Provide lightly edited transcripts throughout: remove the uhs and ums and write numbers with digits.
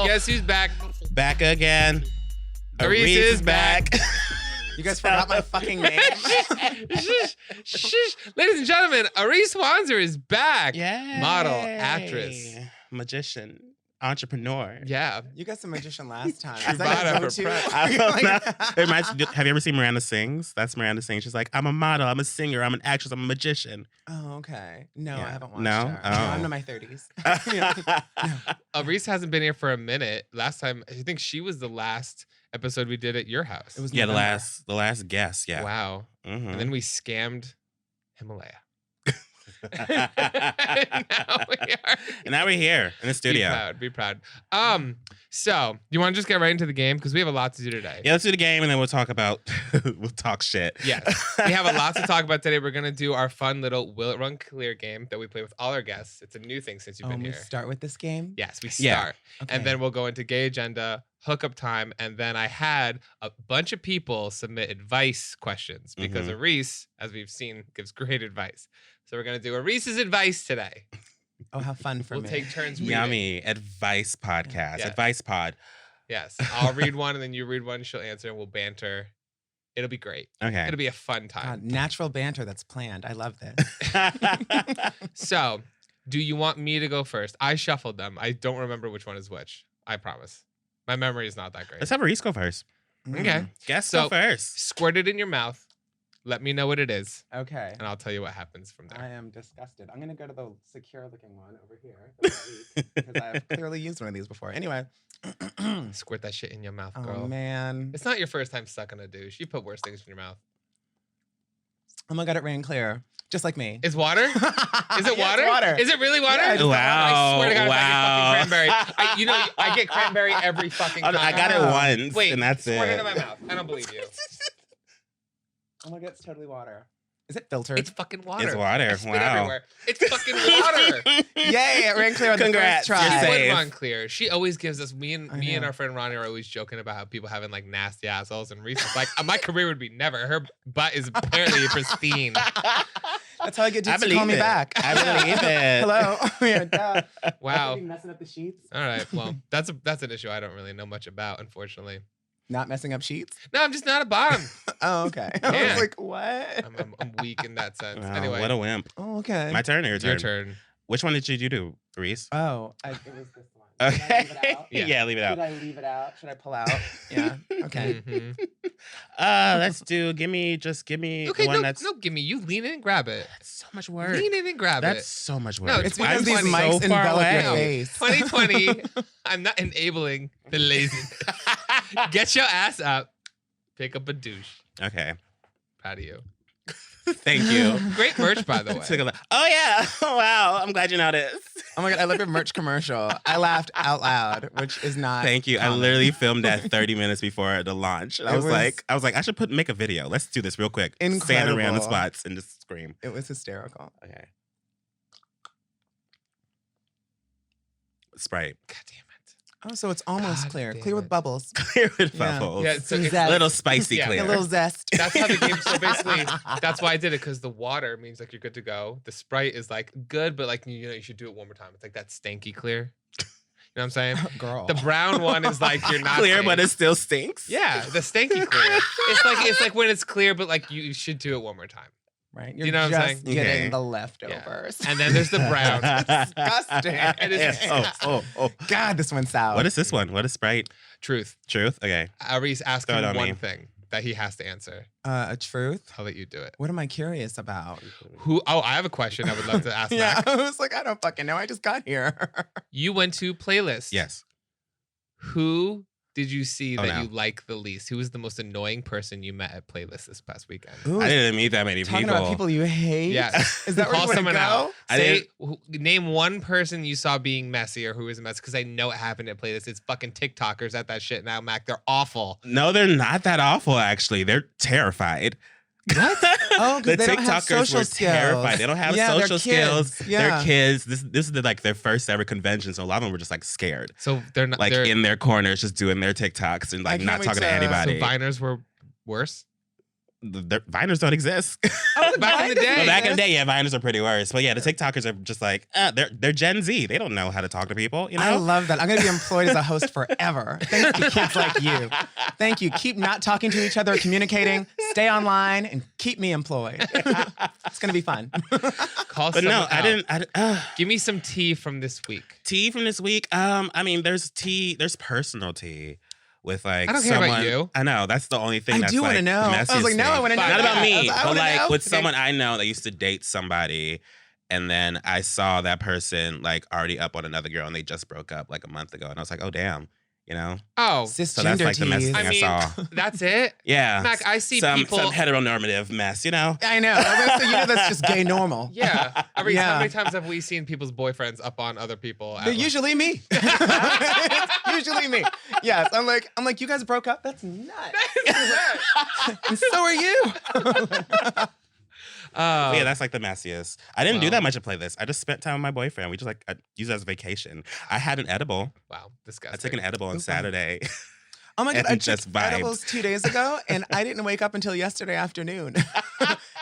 Guess who's back? Back again. Arisce is back. You guys forgot my fucking name? Shh. Ladies and gentlemen, Arisce Wanzer is back. Yay. Model, actress, magician, entrepreneur. Yeah. You got some magician last time. Truvada Is that for your go-to? prep. I don't know. Have you ever seen Miranda Sings? That's Miranda Sings. She's like, I'm a model, I'm a singer, I'm an actress, I'm a magician. Oh, okay. No, Yeah. I haven't watched No? her. Oh. No, I'm in my 30s. Arisce hasn't been here for a minute. Last time, I think she was the last episode we did at your house. It was Yeah, November. the last guest, yeah. Wow. Mhm. And then we scammed Himalaya. And And now we're here in the studio. Be proud. So you want to just get right into the game because we have a lot to do today. Yeah, let's do the game and then we'll talk about we'll talk shit. Yes, we have a lot to talk about today. We're gonna do our fun little Will It Run Clear game that we play with all our guests. It's a new thing since you've been We here. start with this game? Yes, we Yeah. start, Okay. and then we'll go into gay agenda, hookup time, and then I had a bunch of people submit advice questions because Arisce, as we've seen, gives great advice. So we're gonna do Arisce's advice today. Oh, how fun for We'll me. take turns reading. Yummy. Advice podcast. Yeah. Advice pod. Yes, I'll read one and then you read one. She'll answer and we'll banter. It'll be great. Okay. It'll be a fun time. Natural banter that's planned. I love this. So, do you want me to go first? I shuffled them. I don't remember which one is which. I promise. My memory is not that great. Let's have Arisce go first. Okay. Guest So- go first. Squirt it in your mouth. Let me know what it is, Okay. and I'll tell you what happens from I there. am disgusted. I'm going to go to the secure looking one over here. Because I've clearly used one of these before. Anyway. Squirt that shit in your mouth, Oh, girl. man. It's not your first time sucking a douche. You put worse things in your mouth. Oh, my God. It ran clear. Just like me. It's water? Is it Yeah, water? it's water. Is it really water? Yeah, it's I swear to God, Wow. if I get fucking cranberry. I get cranberry every fucking time. I got it once, Wait, and that's squirt it. it in my mouth. I don't believe you. Oh, my God. It's totally water. Is it filtered? It's fucking water. It's water. I spit Wow. everywhere. It's fucking water. Yay. It ran clear on Congrats, the first you're try. She safe. would run clear. She always gives us me I and know. our friend Ronnie are always joking about how people having like nasty assholes, and Reese is like, my career would be never. Her butt is apparently pristine. That's how I get I dudes to believe call me it. back. I believe it. Hello. Yeah, duh. Wow. Be messing up the sheets. All right. Well, that's an issue I don't really know much about, unfortunately. Not messing up sheets? No, I'm just not a bottom. Oh, okay. I Yeah. was like, what? I'm weak in that sense. Wow, Anyway, what a wimp. Oh, okay. My turn or your turn? your turn. Which one did you do, Reese? Oh, it was this one. Should I leave it Okay. out? Yeah. Leave it Should out. I leave it out? Should I pull out? Yeah. Okay. Mhm. Let's do. Give me Okay, one no, that's gimme. You lean in and grab it. that's so much work. Lean in and grab That's it. so much work. No, It's because I'm these so mics far envelop away. your face. 2020. I'm not enabling the lazy. Get your ass up. Pick up a douche. Okay. Proud of you. Thank you. Great merch, by the way. Took a look. Oh yeah! Wow! I'm glad you noticed. Oh my God, I love your merch commercial. I laughed out loud, which is not. Thank you. I common. literally filmed that 30 minutes before the launch. And I It was was- like, I should make a video. Let's do this real quick. Stand Incredible. around the spots and just scream. It was hysterical. Okay. Sprite. God damn it. Oh, so it's almost God clear. damn Clear it. with bubbles. Clear with Yeah. bubbles. Yeah, so Some it's zest. Little spicy Yeah. clear. A little zest. That's how the game. So basically, that's why I did it, because the water means like you're good to go. The Sprite is like good, but like you should do it one more time. It's like that stanky clear. You know what I'm saying? Girl. The brown one is like you're not Clear, safe. but it still stinks. Yeah, the stanky clear. It's like when it's clear, but like you should do it one more time. Right? You're You know what I'm just saying? getting Okay. the leftovers. And then there's the brown. Disgusting. It is Oh. God, this one's sour. What is this one? What is Sprite? Truth. Truth? Okay. Arisce, ask Throw it him on one me. thing that he has to answer. a truth? I'll let you do it. What am I curious about? Who? Oh, I have a question I would love to ask Yeah, Mac. I was like, I don't fucking know. I just got here. You went to playlist. Yes. Who did you see Oh, that no. you like the least? Who was the most annoying person you met at playlist this past weekend? Ooh, I didn't meet that many talking people. about people you hate. Yes. Is that where Call you want to someone go? out. I Say, name one person you saw being messy or who was a mess, because I know it happened at playlist. It's fucking TikTokers at that shit now, Mac. They're awful. No, they're not that awful, actually. They're terrified. What? Oh, the because they don't have TikTokers social were skills. terrified. They don't have Yeah, they're social skills. kids. Yeah. They're kids. This is like their first ever convention, so a lot of them were just like scared, So they're not like they're, in their corners, just doing their TikToks and like can't not wait talking to to- so anybody. Viners were worse. Viners don't exist. Oh, Back in the Vine day. Well, back in the exists? day, yeah, Viners are pretty worse. But yeah, the TikTokers are just like, they're Gen Z. They don't know how to talk to people, you know? I love that. I'm going to be employed as a host forever. Thanks to kids like you. Thank you. Keep not talking to each other, communicating, stay online, and keep me employed. It's going to be fun. Call But no, someone I out. didn't. Give me some tea from this week. Tea from this week. I mean, there's personal tea with like I don't care someone. about you. I know that's the only thing I that's do like want to know. I was messiest like, now thing. I want to know. Not Not that. about I me, was like, I but wanna like know. with Okay. someone I know that used to date somebody, and then I saw that person like already up on another girl, and they just broke up like a month ago, and I was like, oh damn, you know. Oh, So that's Cisgender like the mess tease. thing I I mean, saw. that's it. Yeah, Mac, I see some people. heteronormative mess, you know. I know. So you know that's just gay normal. Yeah. How Yeah. many times have we seen people's boyfriends up on other people? at, They're like- usually me. It's usually me. Yes. I'm like, you guys broke up? That's nuts. And so are you. Oh, Yeah, that's like the messiest. I didn't do Wow. that much to play this. I just spent time with my boyfriend. We just like I used it as vacation. I had an edible. wow, I disgusting. took an edible on Ooh. Saturday. Oh my God. And I just took vibed. edibles 2 days ago, and I didn't wake up until yesterday afternoon.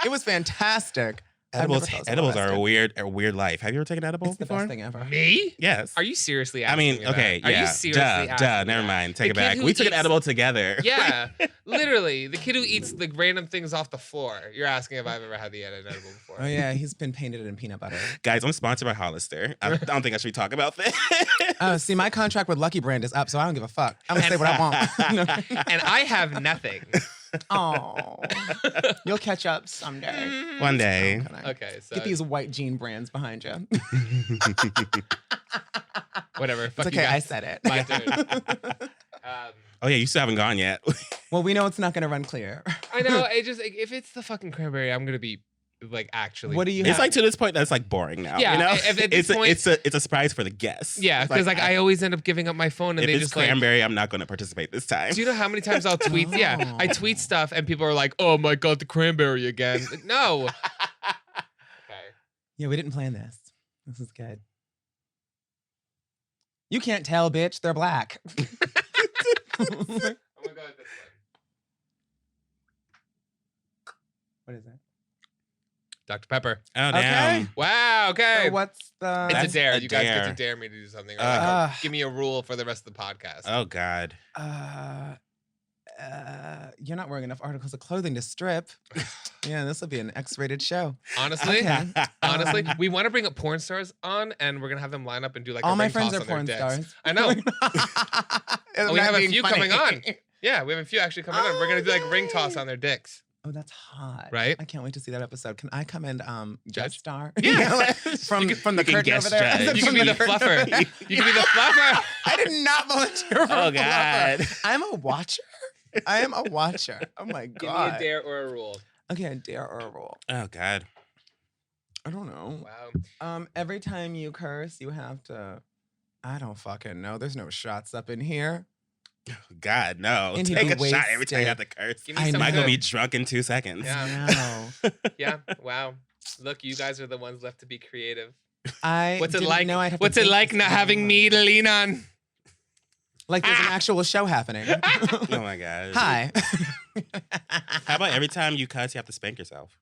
It was fantastic. I've never felt so Edibles are rested. a weird life. Have you ever taken edible It's the before? best thing ever. Me? Yes. Are you seriously I asking mean, me that? okay, Are yeah. you seriously asking Duh. me Never that? mind. The Take it kid back. who We took an eats- edible together. Yeah, literally, the kid who eats the random things off the floor. You're asking if I've ever had the edible before. Oh yeah, he's been painted in peanut butter. Guys, I'm sponsored by Hollister. I don't think I should be talking about this. Oh, see, my contract with Lucky Brand is up, so I don't give a fuck. I'm gonna say what I want. And I have nothing. Oh, you'll catch up someday. One day. Okay, so Get these white jean brands behind you. whatever. It's Fuck you okay, I guys. said it. My turn. Oh, yeah, you still haven't gone yet. Well, we know it's not gonna run clear. I know. It just like, if it's the fucking cranberry, I'm gonna be like actually. What do you It's have? like to this point that's like boring now. Yeah, You know? at this point- it's a surprise for the guests. Yeah, It's because like I always end up giving up my phone, and if they it's just like. cranberry, I'm not going to participate this time. Do you know how many times I'll tweet? Yeah, I Oh. tweet stuff, and people are like, "Oh my god, the cranberry again." Like, no. Okay. Yeah, we didn't plan this. This is good. You can't tell, bitch. They're black. I'm gonna go with this one. What is it? Dr. Pepper. Oh, Okay. damn. Wow. Okay. So what's the? It's That's a dare. a You guys get to dare. dare me to do something. Or Ugh. give me a rule for the rest of the podcast. Oh, God. You're not wearing enough articles of clothing to strip. Yeah, this will be an X-rated show. Honestly, Okay. honestly, Um, we want to bring up porn stars on, and we're gonna have them line up and do like All a my ring friends toss are on their porn dicks. stars. I know. And we that have a being few funny. coming on. Yeah, we have a few actually coming on. We're gonna do like ring toss Yay. on their dicks. Oh, that's hot. Right? I can't wait to see that episode. Can I come and guest Judge? star? Yeah. Like, from the you can curtain guest over there. judge. I said You can from be the curtain over fluffer. there. You can be the fluffer. I did not volunteer for Oh, a God. fluffer. I'm a watcher. I am a watcher. Oh my Give me god. a dare or a rule. Okay, a dare or a rule. Oh, God. I don't know. Wow. Every time you curse, you have to. I don't fucking know. There's no shots up in here. God, no. And he'd Take be a shot every time you have wasted. to curse. Give me I some. know. Might good- gonna be drunk in 2 seconds. Yeah. No. Yeah. Wow. Look, you guys are the ones left to be creative. I What's it didn't like? know I'd have to What's it think like this not long. having me to lean on? Like there's an actual show happening. Oh, my God. Hi. How about every time you cuss, you have to spank yourself?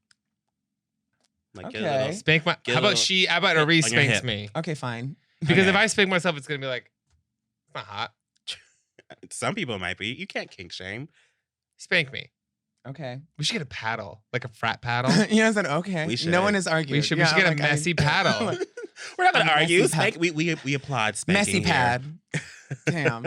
Like, get a little- Okay. Spank my. Get a How about little she? How about hit Arisce on your spanks hip. me? Okay, fine. Because if Okay. I spank myself, it's gonna be like, it's not hot. Some people might be. You can't kink shame. Spank me. Okay. We should get a paddle, like a frat paddle. You know, I said okay. We No one should. is arguing. We should get a messy paddle. We're not gonna A argue. messy Spank, we applaud spanking Messy here. pad. Damn.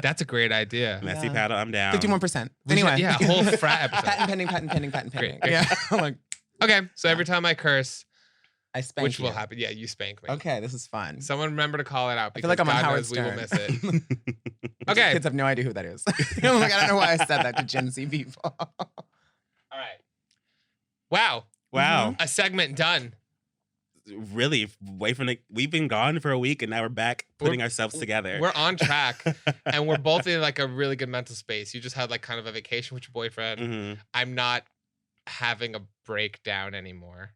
That's a great idea. Messy Yeah. paddle. I'm down. 51%. We should- Anyway. yeah, a whole frat episode. Patent pending, patent pending, patent pending. Great. Yeah. I'm like, Okay, so every time I curse, I spank which will you. happen, yeah, you spank me. Okay, this is fun. Someone remember to call it out I because feel like I'm on God Howard knows we will Stern. miss it. Okay. Kids have no idea who that is. I'm like, I don't know why I said that to Gen Z people. All right. Wow, Wow. a segment done. Really, we've been gone for a week and now we're back putting ourselves together. We're on track, and we're both in like a really good mental space. You just had like kind of a vacation with your boyfriend. Mhm. I'm not having a breakdown anymore.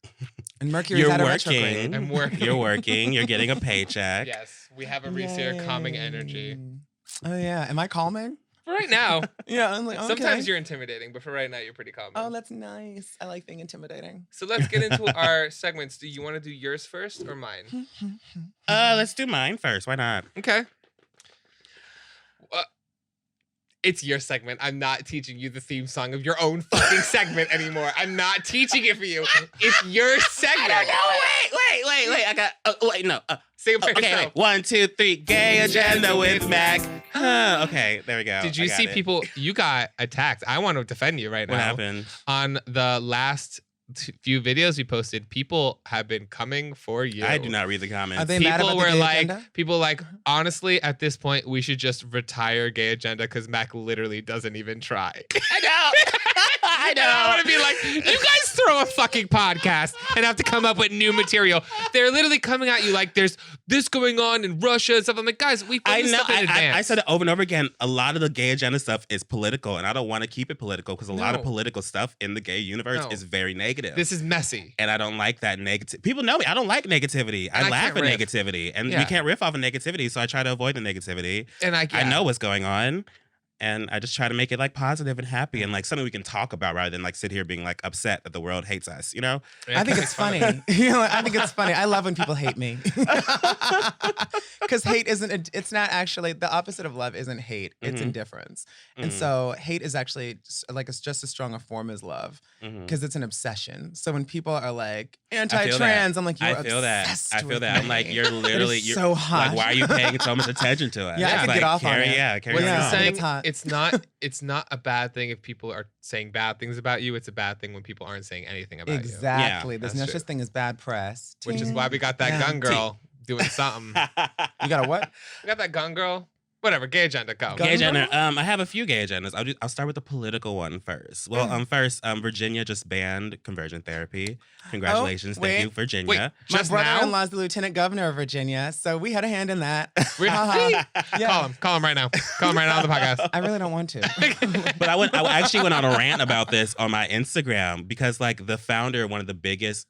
And Mercury's You're out of working. retrograde. I'm working. You're working. You're getting a paycheck. Yes, we have a Reeses calming energy. Yay. Oh yeah, am I calming? For right now. Yeah, I'm like, okay. Sometimes you're intimidating, but for right now, you're pretty calm. Oh, that's nice. I like being intimidating. So let's get into our segments. Do you want to do yours first or mine? Let's do mine first. Why not? Okay. It's your segment. I'm not teaching you the theme song of your own fucking segment anymore. I'm not teaching it for you. It's your segment. I don't know. Wait. I got. No. Sing it for Okay, yourself. wait. 1, 2, 3. Gay agenda with Mac. Okay, there we go. Did you I got see it. people? You got attacked. I want to defend you right What now. happened? On the last few videos we posted, people have been coming for you. I do not read the comments. Are they mad People about the were gay like, agenda? honestly, at this point, we should just retire gay agenda because Mac literally doesn't even try. I know. I know. And I want to be like, you guys throw a fucking podcast and have to come up with new material. They're literally coming at you like there's this going on in Russia and stuff. I'm like, guys, we I filmed this know. stuff in advance. I said it over and over again. A lot of the gay agenda stuff is political, and I don't want to keep it political because a lot of No. political stuff in the gay universe No. is very negative. This is messy. And I don't like that negative. People know me. I don't like negativity. And I I laugh can't at riff. negativity, and Yeah. we can't riff off of negativity. So I try to avoid the negativity. And I know what's going on, and I just try to make it like positive and happy and like something we can talk about rather than like sit here being like upset that the world hates us. You know? I think it's funny. I think it's funny. I love when people hate me. Because hate it's not actually, the opposite of love isn't hate. It's Mhm. indifference. And Mhm. so hate is actually like, it's just as strong a form as love Mhm. because it's an obsession. So when people are like feel that. anti-trans, I'm like, you're I feel that. obsessed I feel with that. I'm me. like, you're It literally is so hot. Like, why are you paying so much attention to us? Yeah, I It's could like, get off on carry, it. Yeah, carry What's Yeah. the on. saying? It's hot. It's not a bad thing if people are saying bad things about you. It's a bad thing when people aren't saying anything about Exactly. Yeah, There's that's no true. such thing as bad press. you. Which is Ting. why we got that Yeah. gun girl doing something. You got a what? We got that gun girl. Whatever. Gay agenda. Go. Gun Gay girl? agenda. I have a few gay agendas. I'll start with the political one first. Well, first, Virginia just banned conversion therapy. Congratulations, wait. thank you, Virginia. Wait, My just now? brother-in-law's the lieutenant governor of Virginia, so we had a hand in that. Really? Yeah. Call him right now. Call him right now on the podcast. I really don't want to. But I actually went on a rant about this on my Instagram because like the founder, one of the biggest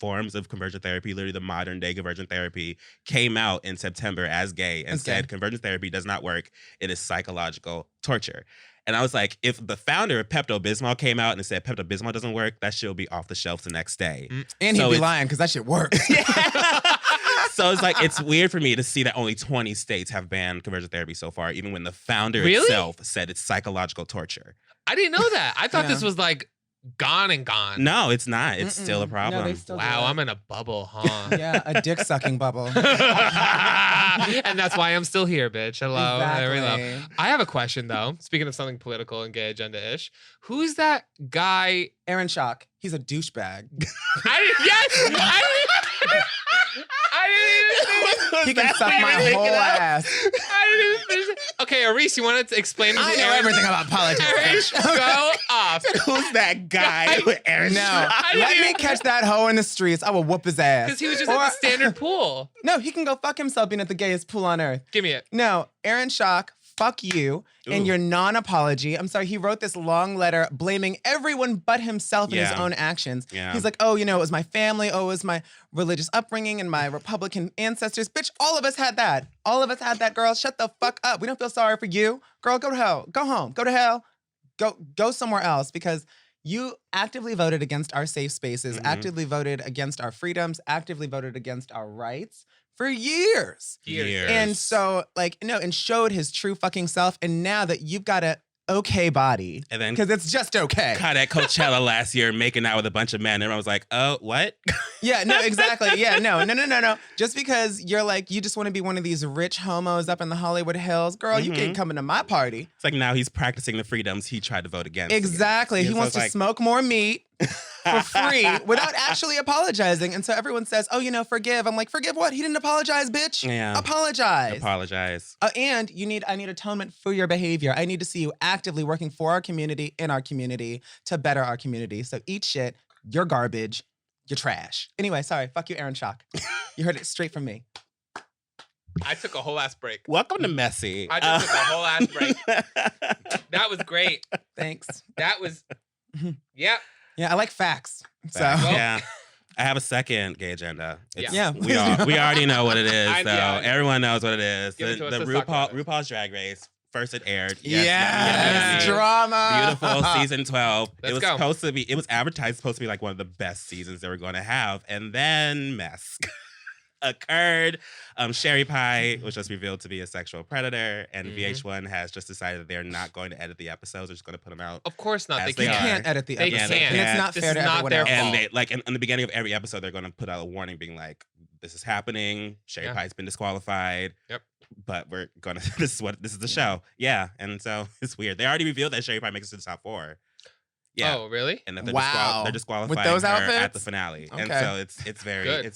forms of conversion therapy, literally the modern day conversion therapy, came out in September as gay and Okay. said conversion therapy does not work. It is psychological torture. And I was like, if the founder of Pepto-Bismol came out and said Pepto-Bismol doesn't work, that shit will be off the shelf the next day. And So he'd be it's- lying because that shit works. So it's like, it's weird for me to see that only 20 states have banned conversion therapy so far, even when the founder Really? itself said it's psychological torture. I didn't know that. I thought Yeah. this was like gone and gone. No, it's not. It's still a Mm-mm. problem. No, they still do Wow, that. I'm in a bubble, huh? Yeah, a dick-sucking bubble. And that's why I'm still here, bitch. Hello. There we go. Exactly. I have a question though. Speaking of something political and gay agenda-ish, who's that guy? Aaron Schock, he's a douchebag. He can suck my whole ass. Okay, Arisce, you wanted to explain? I who know Aaron- everything about politics. Aaron, go off. Who's that guy with Aaron No, Schock? let me catch that hoe in the streets. I will whoop his ass. Because he was just Or- at the standard pool. No, he can go fuck himself being at the gayest pool on earth. Give me it. No, Aaron Schock, fuck you and Ooh. your non-apology. I'm sorry, he wrote this long letter blaming everyone but himself and his Yeah. own actions. Yeah. He's like, oh, it was my family. Oh, it was my religious upbringing and my Republican ancestors. Bitch, all of us had that. All of us had that, girl. Shut the fuck up. We don't feel sorry for you. Girl, go to hell. Go home. Go to hell. Go somewhere else because you actively voted against our safe spaces, Mhm. actively voted against our freedoms, actively voted against our rights for years. Years. And so, and showed his true fucking self. And now that you've got a okay body, And then because it's just okay. caught at Coachella last year making out with a bunch of men. Everyone was like, oh, what? Yeah, no, exactly. Yeah, no. Just because you're like, you just want to be one of these rich homos up in the Hollywood Hills, girl, you can't come into my party. It's like now he's practicing the freedoms he tried to vote against. Exactly. Yeah, He so wants it's to smoke more meat for free without actually apologizing. And so everyone says, oh, forgive. I'm like, forgive what? He didn't apologize, bitch. Yeah. Apologize. Apologize. And I need atonement for your behavior. I need to see you actively working for our community, in our community, to better our community. So eat shit. You're garbage. You're trash. Anyway, sorry. Fuck you, Aaron Schock. You heard it straight from me. I took a whole ass break. Welcome to Messy. I just took a whole ass break. That was great. Thanks. That was, yeah. Yeah, I like facts. So Yeah. I have a second gay agenda. Yeah. We already know what it is, I- though. yeah. Everyone knows what it is. Give it to us. The Let's talk about RuPaul's Drag Race first it aired. Yes, drama. Beautiful season 12. Let's it was go. supposed to be. It was advertised supposed to be like one of the best seasons they were going to have, and then mess occurred. Sherry Pie was just revealed to be a sexual predator, and VH1 has just decided that they're not going to edit the episodes. They're just going to put them out. Of course not. As They they can't. Can't edit the They episode. can't. And it's not This fair is to not everyone their else. fault. And they like in the beginning of every episode, they're going to put out a warning, being like, "This is happening. Sherry Pie's been disqualified. Yep. But we're gonna. This is the show. Yeah, and so it's weird. They already revealed that Sherry Pie makes it to the top 4. Yeah. Oh, really? And that they're, Wow. they're disqualifying With those her at the outfits? finale, and Okay. so it's Good.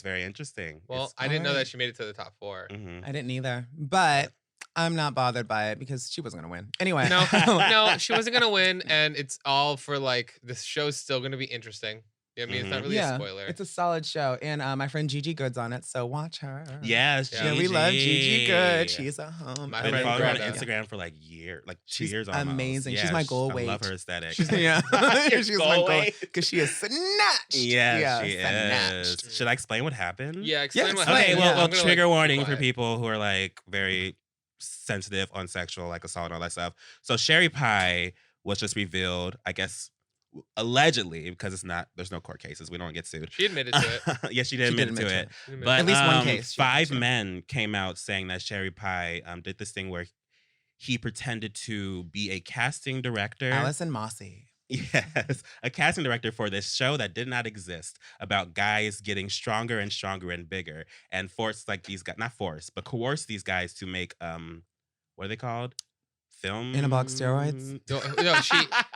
very interesting. Well, I didn't know that she made it to the top 4. Mhm. I didn't either. But I'm not bothered by it because she wasn't going to win. Anyway. No, no, she wasn't gonna win, and it's all for like this show's still gonna be interesting. You know what I mean, it's not really a spoiler. It's a solid show. And my friend Gigi Good's on it, so watch her. Yes, Yeah. Yeah, we love Gigi Good. Gigi. She's a home. My I've been friend following her on Greta. Instagram for like 2 She's years almost. amazing. She's Yeah, my goal I weight. love her aesthetic. She's my goal weight because she is snatched. Yeah, she snatched. is. Should I explain what happened? Yeah, explain Yeah, what explain. Okay, happened. well, Yeah. I'm gonna, trigger like, warning for quiet. people who are like very sensitive on sexual, like assault and all that stuff. So Sherry Pie was just revealed, I guess, allegedly, because there's no court cases. We don't get sued. She admitted to it. Yes, she did admit to it. She admitted But to At least one case she 5 admitted to. men came out saying that Sherry Pie did this thing where he pretended to be a casting director. Allison Mossy. Yes, a casting director for this show that did not exist about guys getting stronger and stronger and bigger, and forced like these guys, not force, but coerce these guys to make what are they called? Film Anabolic steroids? No,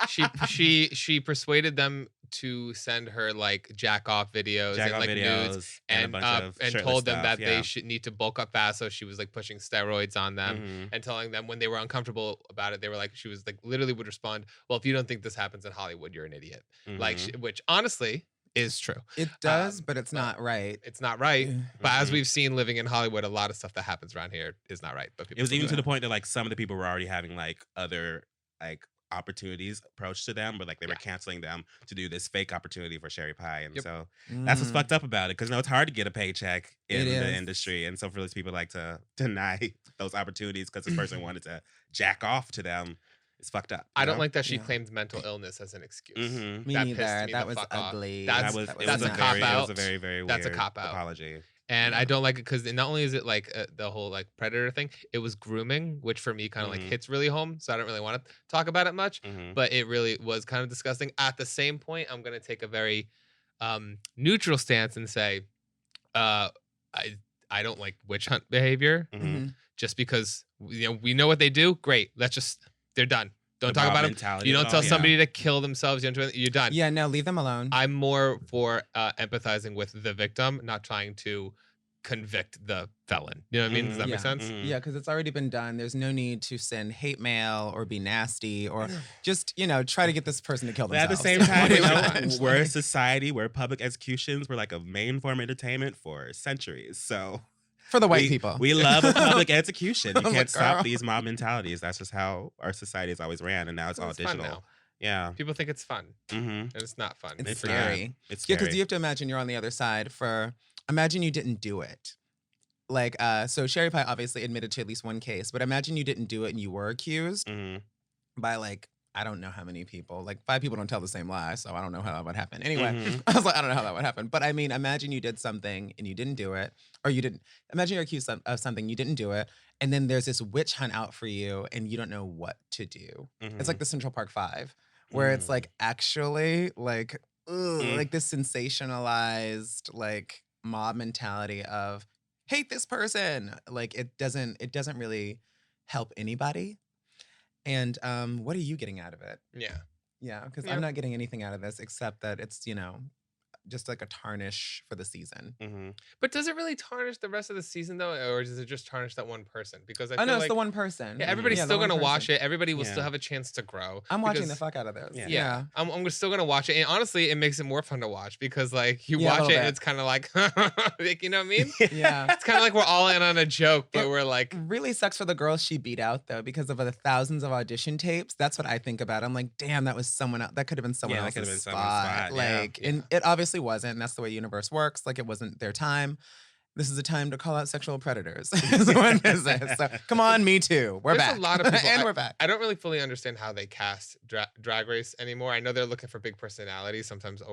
she persuaded them to send her like jack off videos and like nudes and a and bunch of and shirtless told them stuff, that they should need to bulk up fast. So she was like pushing steroids on them Mhm. and telling them when they were uncomfortable about it, they were like, she was like literally would respond, "Well, if you don't think this happens in Hollywood, you're an idiot." Like, Mhm. which honestly is true. It does, Um, but it's but not right. It's not right. But as Mhm. we've seen living in Hollywood, a lot of stuff that happens around here is not right. But people It was still even do to it. the point that like some of the people were already having like other like opportunities approached to them, but like they were Yeah. canceling them to do this fake opportunity for Sherry Pie, and Yep. so that's what's Mm. fucked up about it, because it's hard to get a paycheck in It the is. industry, and so for those people like to deny those opportunities because this person wanted to jack off to them, it's fucked up. I you don't know? like that she Yeah. claimed mental illness as an excuse. Mhm. Me That neither. pissed me That the was fuck off. ugly. That's- That was that's it was a a cop very, it was out. a very, very That's a weird cop out. apology. And I don't like it because not only is it like the whole like predator thing, it was grooming, which for me kind of like Mhm. hits really home. So I don't really want to talk about it much, Mhm. but it really was kind of disgusting. At the same point, I'm going to take a very neutral stance and say, I don't like witch hunt behavior Mhm. Mhm. just because we know what they do. Great, they're done. Don't The talk mob about them. mentality You of don't it tell all, yeah. somebody to kill themselves. You're done. Yeah, no, leave them alone. I'm more for empathizing with the victim, not trying to convict the felon. You know what I mean? Does that Yeah. make sense? Mhm. Yeah, because it's already been done. There's no need to send hate mail or be nasty or just, try to get this person to kill But at the themselves. same time, Pretty much. we're a society where public executions were like a main form of entertainment for centuries. So For the white we, people. we love a public execution. You I was can't like, stop girl. these mob mentalities. That's just how our society has always ran, and now it's Well, all it's fun digital. now. Yeah. People think it's fun, Mm-hmm. and it's not fun. It's It's for not. you. scary. It's Yeah, scary. because you have to imagine you're on the other side imagine you didn't do it. Like, so Sherry Pie obviously admitted to at least one case, but imagine you didn't do it and you were accused Mhm. by like, I don't know how many people. Like 5 people don't tell the same lie, so I don't know how that would happen. Anyway, Mhm. I was like, I don't know how that would happen. But I mean, imagine you did something and you didn't do it, or you didn't. Imagine you're accused of something, you didn't do it, and then there's this witch hunt out for you, and you don't know what to do. It's like the Central Park 5, where it's Mhm. like actually like, Mm. like this sensationalized like mob mentality of hate this person. Like it doesn't really help anybody. And what are you getting out of it? Yeah. Yeah, because Yeah. I'm not getting anything out of this except that it's, just like a tarnish for the season. Mhm. But does it really tarnish the rest of the season though, or does it just tarnish that one person? Because I Oh feel no, it's like the one person. yeah, everybody's the still one gonna watch person. it. Everybody will still Yeah. have a chance to grow. I'm watching the because- fuck out of this. Yeah. Yeah, I'm still gonna watch it, and honestly, it makes it more fun to watch because like you Yeah, a watch little it, and bit. it's kind of like, like, you know what I mean? Yeah. It's kind of like we're all in on a joke, but It we're like, Really sucks for the girls she beat out though, because of the thousands of audition tapes. That's what I think about. I'm like, damn, that was someone else. That could have been someone Yeah, that else's could have been spot. someone's spot, yeah. Like, and it obviously wasn't. And that's the way universe works. Like, it wasn't their time. This is a time to call out sexual predators. Is what this is. So come on, Me Too. We're There's back. a lot of people, and we're back. I don't really fully understand how they cast Drag Race anymore. I know they're looking for big personalities sometimes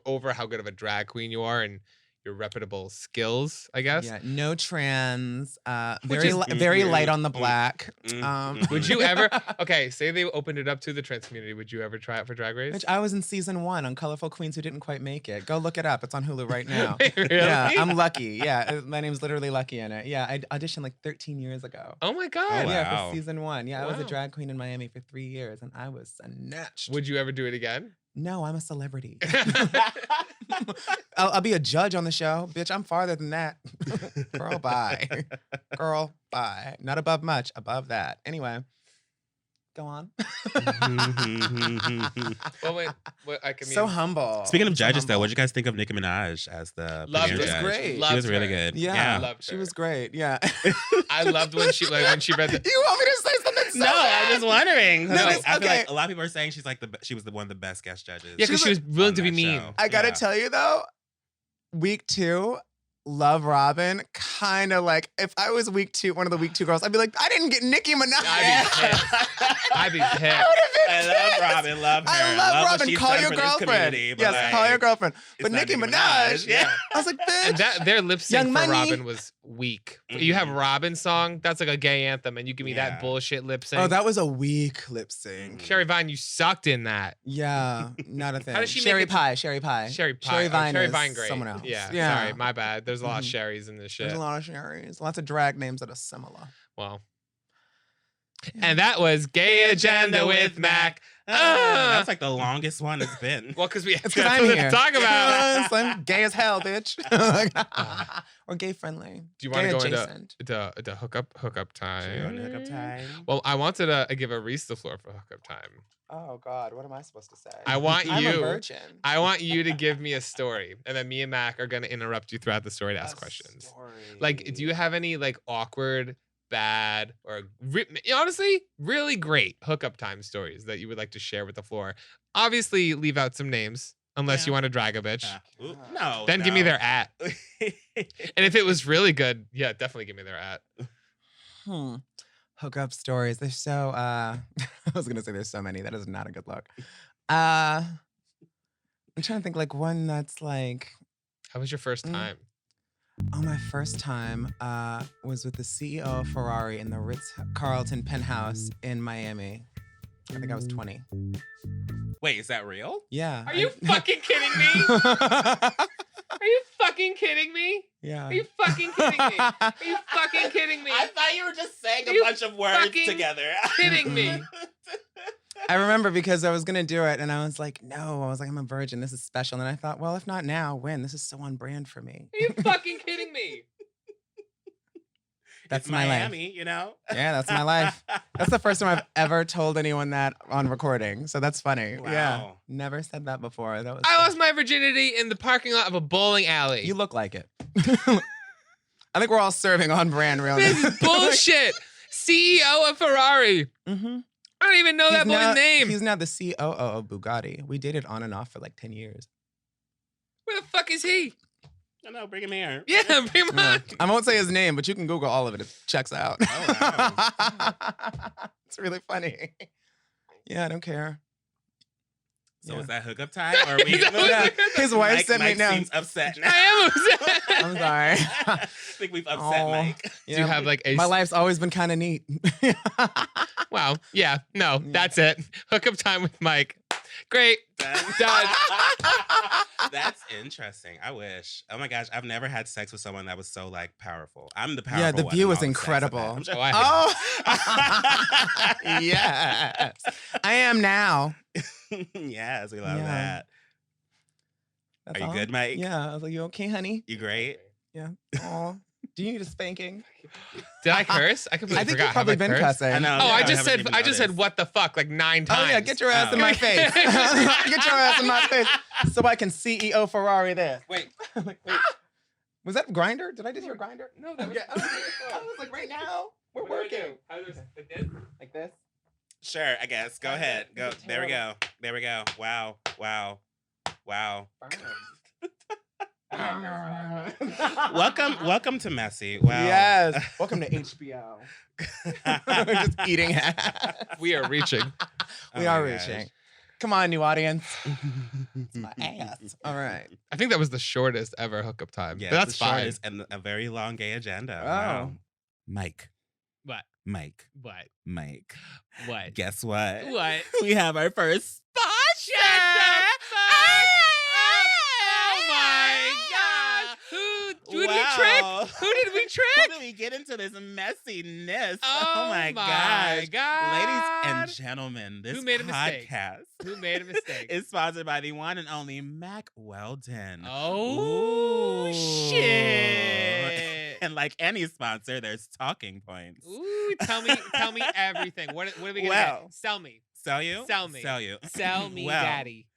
over how good of a drag queen you are and your reputable skills, I guess. Yeah, no trans. Which is Very light on the black. Would you ever? Okay, say they opened it up to the trans community. Would you ever try it for Drag Race? Which I was in season 1 on Colorful Queens Who Didn't Quite Make It. Go look it up. It's on Hulu right now. Really? Yeah, I'm Lucky. Yeah, my name's literally Lucky in it. Yeah, I auditioned like 13 years ago. Oh my god! Oh, wow. Yeah, for season 1. Yeah, I was a Wow. drag queen in Miami for 3 years, and I was snatched. Would you ever do it again? No, I'm a celebrity. I'll be a judge on the show. Bitch, I'm farther than that. Girl, bye. Girl, bye. Not above much, above that. Anyway, go on. Well, wait. I can. So humble. Speaking of So judges, though, humble. what did you guys think of Nicki Minaj as the Loved premier her. judge? Great. She Loved was really her. good. Yeah, Loved she her. was great. Yeah. I loved when she read the. You want me to say something so No, bad? I'm just wondering. No, I it's feel okay. like a lot of people are saying she's like she was one of the best guest judges. Yeah, because she was willing on to be that mean. show. I gotta Yeah. tell you though, week 2, Love Robin, kind of like if I was week 2, one of the week 2 girls, I'd be like, I didn't get Nicki Minaj. I'd be pissed. I would have been I love pissed. Robin. Love her. I love what Robin. she's Call done your for this girlfriend. community, but, Yes, like, call your girlfriend. it's But not Nicki Minaj, Yeah. I was like, bitch. And their lip sync Young for Money. Robin was weak. You have Robin's song, that's like a gay anthem, and you give me Yeah. that bullshit lip sync. Oh, that was a weak lip sync. Sherry Vine, you sucked in that. Yeah, not a thing. How does she make Sherry it- Pie, Sherry Pie. Sherry Pie. Sherry Vine Sherry is Vine, great. someone else. Yeah, Yeah. sorry, my bad. There's a lot of Mhm. Sherrys in this shit. There's a lot of Sherrys. Lots of drag names that are similar. Well, and that was Gay Agenda with Mac. That's like the longest one it's been. Well, because we have It's because I'm nothing here. to talk about. I'm gay as hell, bitch. Or gay friendly. Do you want to Gay go adjacent. into the hookup Sure, time? hookup time. Well, I wanted to give Arisce the floor for hookup time. Oh God, what am I supposed to say? I want I'm a you. virgin. I want you to give me a story, and then me and Mac are gonna interrupt you throughout the story to ask A questions. story. Like, do you have any like awkward, bad, or honestly really great hookup time stories that you would like to share with the floor? Obviously, leave out some names unless Yeah. you want to drag a bitch. Ooh, no. Then give me no. their at. And if it was really good, yeah, definitely give me their at. Hookup stories. There's so I was gonna say there's so many. That is not a good look. I'm trying to think like one that's like, How was your first time? oh, my first time was with the CEO of Ferrari in the Ritz-Carlton penthouse in Miami. I think I was 20. Wait, is that real? Yeah. Are you fucking kidding me? Are you fucking kidding me? Yeah. Are you fucking kidding me? Are you fucking kidding me? I thought you were just saying Are a you bunch of words fucking together. kidding me? I remember because I was gonna do it and I was like, no, I was like, I'm a virgin. This is special. And I thought, well, if not now, when? This is so on brand for me. Are you fucking kidding me? That's It's my Miami, life. you know? Yeah, that's my life. That's the first time I've ever told anyone that on recording. So that's funny. Yeah. Wow. Never said that before. That was I so- lost my virginity in the parking lot of a bowling alley. You look like it. I think we're all serving on brand realness. This is bullshit. CEO of Ferrari. Mm-hmm. I don't even know that boy's name. He's now the COO of Bugatti. We dated on and off for like 10 years. Where the fuck is he? No, no, bring him here. Yeah, bring him on. I won't say his name, but you can Google all of it. It checks out. Oh, It's really funny. Yeah, I don't care. So Yeah. is that hookup time? Or are we? Is that what Yeah, it is? his wife Mike, sent me Mike down. seems upset now. I am upset. I'm sorry. I think we've upset Oh. Mike. Do you have like a My life's always been kind of neat. Wow. Yeah. No, Yeah. that's it. Hookup time with Mike. Great. Done. That's interesting. I wish. Oh my gosh, I've never had sex with someone that was so like powerful. I'm the powerful Yeah, the one view in was all the sex incredible. I've had. I'm just- Oh, I Oh, yes. I am now. Yes, we love Yeah. that. That's Are you all. good, Mike? Yeah. I was like, you okay, honey? You great? Yeah. Oh, do you need a spanking? Did I curse? I completely I think forgot. you've probably Have I been cursed? cussing. I know. Oh, Yeah, I I just haven't said even I just said noticed. what the fuck like 9 times. Oh yeah, get your ass Oh. in my face. Get your ass in my face. So I can CEO Ferrari this. Wait. Wait. Was that grinder? Did I just hear grinder? No, that was Yeah. I was like, right now, we're working. Like this. Sure, I guess. Go Okay, ahead. Go. this is There we go. terrible. There we go. Wow. Wow. Wow. Burn. Welcome to Messy. Wow. Yes. Welcome to HBO. Just eating ass. We are reaching. We Oh are my gosh. reaching. Come on, new audience. It's my ass. All right. I think that was the shortest ever hookup time. Yeah, but that's the fine. shortest and a very long gay agenda. Oh. Wow. Mike. What? Mike. What? Mike. What? Guess what? What? We have our first Shut sponsor. the fuck up! Oh my god! Who did we trick? Who did we How trick? do we get into this messiness? Oh my my gosh. God. Ladies and gentlemen, this Who made a mistake? podcast Who made a mistake? is sponsored by the one and only Mac Weldon. Oh Ooh. shit! And like any sponsor, there's talking points. Ooh, tell me everything. What are we gonna Well. get? Sell me. Sell you? Sell me. Sell you. Sell me, Well, daddy.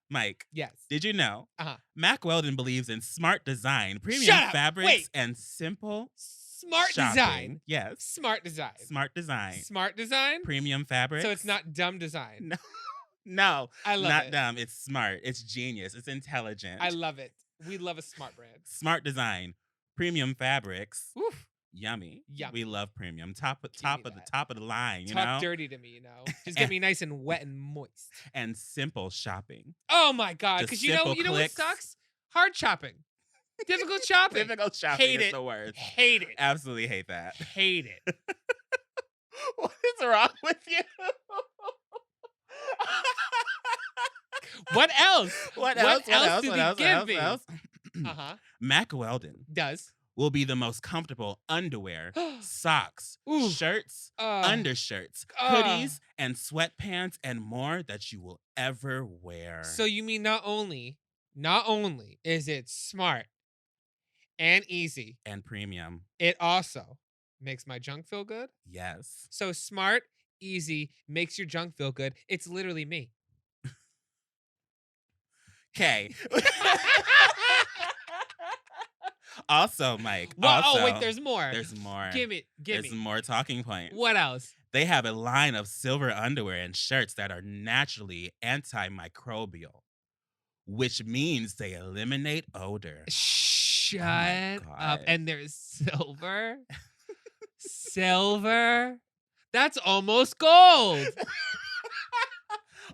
Mike, Yes. did you know Uh-huh. Mac Weldon believes in smart design, premium Shut up. fabrics, Wait. and simple Smart shopping. design. Yes. Smart design. Smart design. Smart design. Premium fabrics. So it's not dumb design. No. No. I love not it. dumb. It's smart. It's genius. It's intelligent. I love it. We love a smart brand. Smart design. Premium fabrics. Oof. Yummy. Yummy. We love premium. Top me of the that. top of the line, you Talk know? dirty to me, you know. Just get me nice and wet and moist. And simple shopping. Oh my god! Just Because you know simple what clicks. sucks? Hard shopping. Difficult shopping. Difficult shopping Hate is it. the worst. Hate it. Absolutely hate that. Hate it. What is wrong with you? What else? What What else? else do What they else? give What me? else? Uh-huh. Mac Weldon Does. will be the most comfortable underwear, socks, Ooh. shirts, Uh, undershirts, hoodies, and sweatpants and more that you will ever wear. So you mean not only is it smart and easy, and premium. it also makes my junk feel good? Yes. So smart, easy, makes your junk feel good. It's literally me. Okay. Also, Mike. Well, also, oh wait, there's more. There's more. Give me. There's more talking points. What else? They have a line of silver underwear and shirts that are naturally antimicrobial, which means they eliminate odor. Shut up. God. And there's silver. Silver. That's almost gold.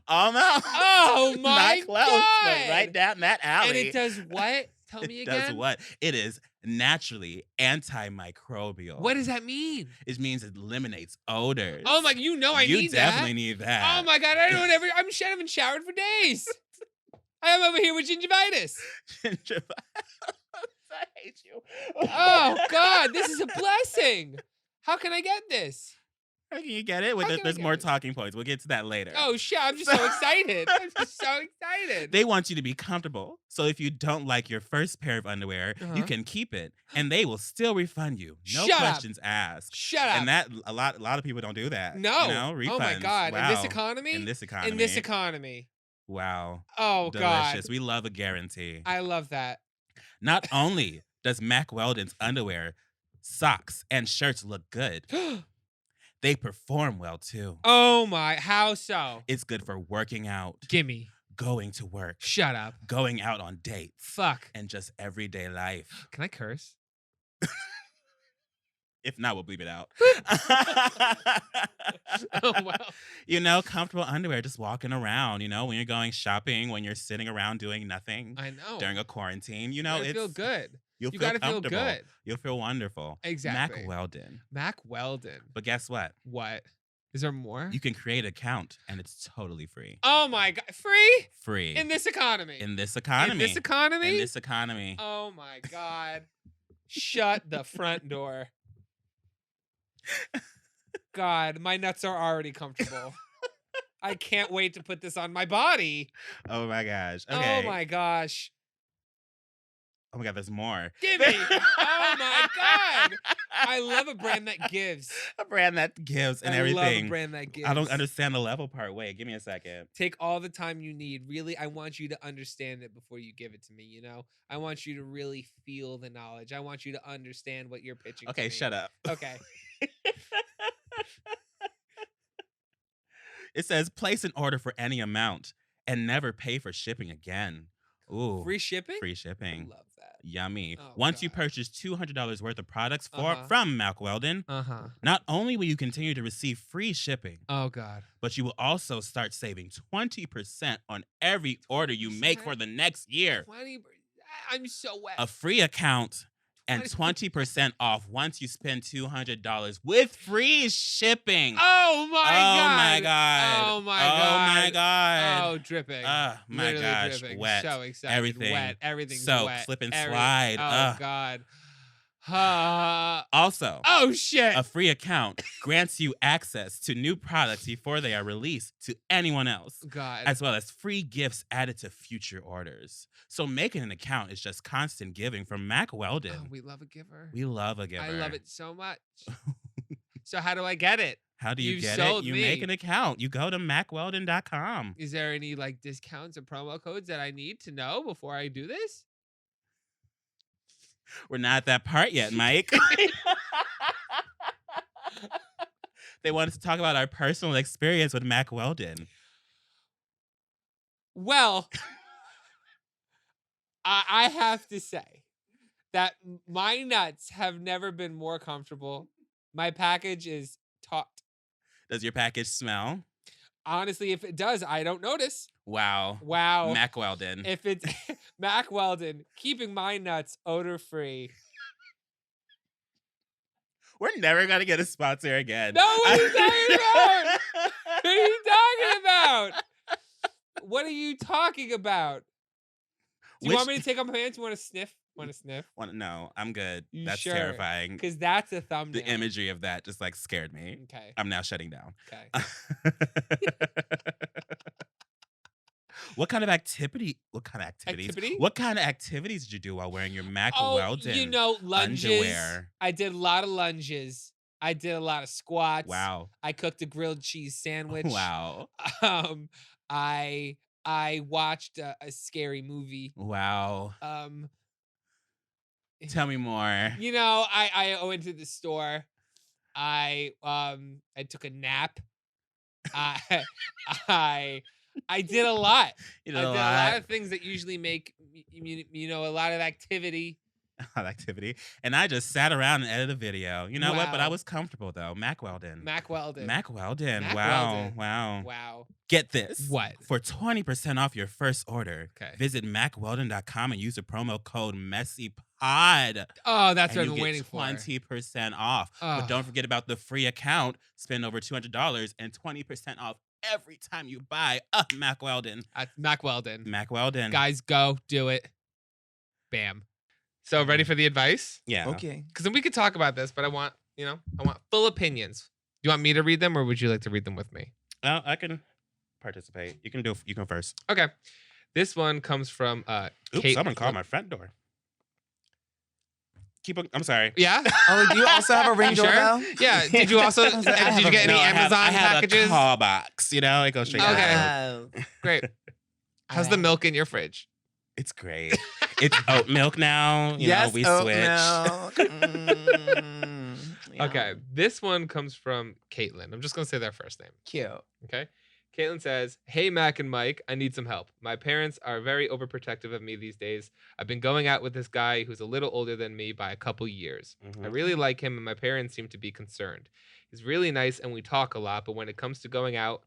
Almost. Oh my Not close, god! but right down that alley. And it does what? Tell me It again. does what? It is naturally antimicrobial. What does that mean? It means it eliminates odors. Oh my! You know I you need definitely that. need that. Oh my god! I don't ever. I haven't showered for days. I am over here with gingivitis. I hate you. Oh god! This is a blessing. How can I get this? How can you get it? How can I There's get more it? talking points. We'll get to that later. Oh shit! I'm just so excited. I'm just so excited. They want you to be comfortable. So if you don't like your first pair of underwear, you Uh-huh. can keep it and they will still refund you. No Shut up. questions asked. Shut up. And that a lot of people don't do that. No. You know, refunds. Oh my god! Wow. In this economy. In this economy. In this economy. Wow. Oh Delicious. god! We love a guarantee. I love that. Not only does Mac Weldon's underwear, socks, and shirts look good, they perform well too. Oh my! How so? It's good for working out, Gimme. going to work, Shut up. going out on dates, Fuck. and just everyday life. Can I curse? If not, we'll bleep it out. Oh wow. You know, comfortable underwear, just walking around, you know, when you're going shopping, when you're sitting around doing nothing I know. during a quarantine, you You know, gotta feel good. You'll You feel gotta feel comfortable. good. You'll feel wonderful. Exactly. Mac Weldon. Mac Weldon. But guess what? What? Is there more? You can create an account and it's totally free. Oh my god! Free Free. in this economy. In this economy. In this economy. In this economy. Oh my god! Shut the front door. God, my nuts are already comfortable. I can't wait to put this on my body. Oh my gosh. Okay. Oh my gosh. Oh my god, there's more. Gimme. Oh my god. I love a brand that gives. A brand that gives and I everything. love a brand that gives. I don't understand the level part. Wait, give me a second. Take all the time you need. Really, I want you to understand it before you give it to me, you know? I want you to really feel the knowledge. I want you to understand what you're pitching to Okay, me. shut up. Okay. It says place an order for any amount and never pay for shipping again. Ooh. Free shipping? Free I shipping. love that. Yummy. Oh, Once you God. purchase $200 worth of products Uh-huh. from Mack Weldon, not only will you continue to receive free shipping, Oh, God. but you will also start saving 20% on every order you make for the next year. 20%. I'm so wet. A free account and 20% off once you spend $200 with free shipping. Oh, my God. Oh, my God. Oh, my Oh, God. my God. Oh, dripping. Oh, my Literally gosh. dripping. Wet. So excited. Everything. Wet. Everything's Soak, wet. slip and slide. Oh, God. Also, oh, shit. a free account grants you access to new products before they are released to anyone else, God. as well as free gifts added to future orders. So making an account is just constant giving from Mack Weldon. Oh, we love a giver. We love a giver. I love it so much. So how do I get it? How do you You've get sold it? You me. make an account. You go to MackWeldon.com. Is there any like discounts or promo codes that I need to know before I do this? We're not at that part yet, Mike. They want us to talk about our personal experience with Mack Weldon. Well, I have to say that my nuts have never been more comfortable. My package is taut. Does your package smell? Honestly, if it does, I don't notice. Wow. Wow. Mack Weldon. If it's Mack Weldon, keeping my nuts odor free. We're never going to get a sponsor again. No, what are you talking about? What are you talking about? What are you talking about? Do you want me to take off my pants? You want to sniff? Want to sniff? No, I'm good. You That's sure? terrifying. Because that's a thumbnail. The imagery of that just like scared me. Okay. I'm now shutting down. Okay. What kind of activities did you do while wearing your Mack Weldon you know, lunges. underwear? I did a lot of lunges. I did a lot of squats. Wow. I cooked a grilled cheese sandwich. Wow. I watched a scary movie. Wow. Tell me more. You know, I went to the store. I took a nap. I did a lot. You did I a did lot. a lot of things that usually make you know a lot of activity. And I just sat around and edited a video. You know what? But I Wow. was comfortable though. Mack Weldon. Mack Weldon. Mack Weldon. Mack Wow. Weldon. Wow. Wow. Get this. What? For 20% off your first order, Okay. visit MackWeldon.com and use the promo code MessyPod. Oh, that's and what you I'm get waiting for. 20% off. But Ugh. don't forget about the free account. Spend over $200 and 20% off every time you buy a Mack Weldon. Mack Weldon. Mack Weldon. Guys, go do it. Bam. So ready for the advice? Yeah. Okay. Because then we could talk about this, but I want full opinions. Do you want me to read them or would you like to read them with me? I can participate. You can first. Okay. This one comes from Oops, someone called my front door. I'm sorry. Yeah? Oh, do you also have a ring You sure? doorbell? Yeah. Did you also I was like, I did you have get a- any No, Amazon I have packages? a call box. You know, it goes straight. Okay. to the- Great. How's the milk in your fridge? It's great. It's oat milk now. You yes, know, we oat switched. milk. Yeah. Okay. This one comes from Caitlin. I'm just gonna say their first name. Cute. Okay. Caitlin says, "Hey, Mac and Mike, I need some help. My parents are very overprotective of me these days. I've been going out with this guy who's a little older than me by a couple years. Mhm. I really like him, and my parents seem to be concerned. He's really nice, and we talk a lot, but when it comes to going out,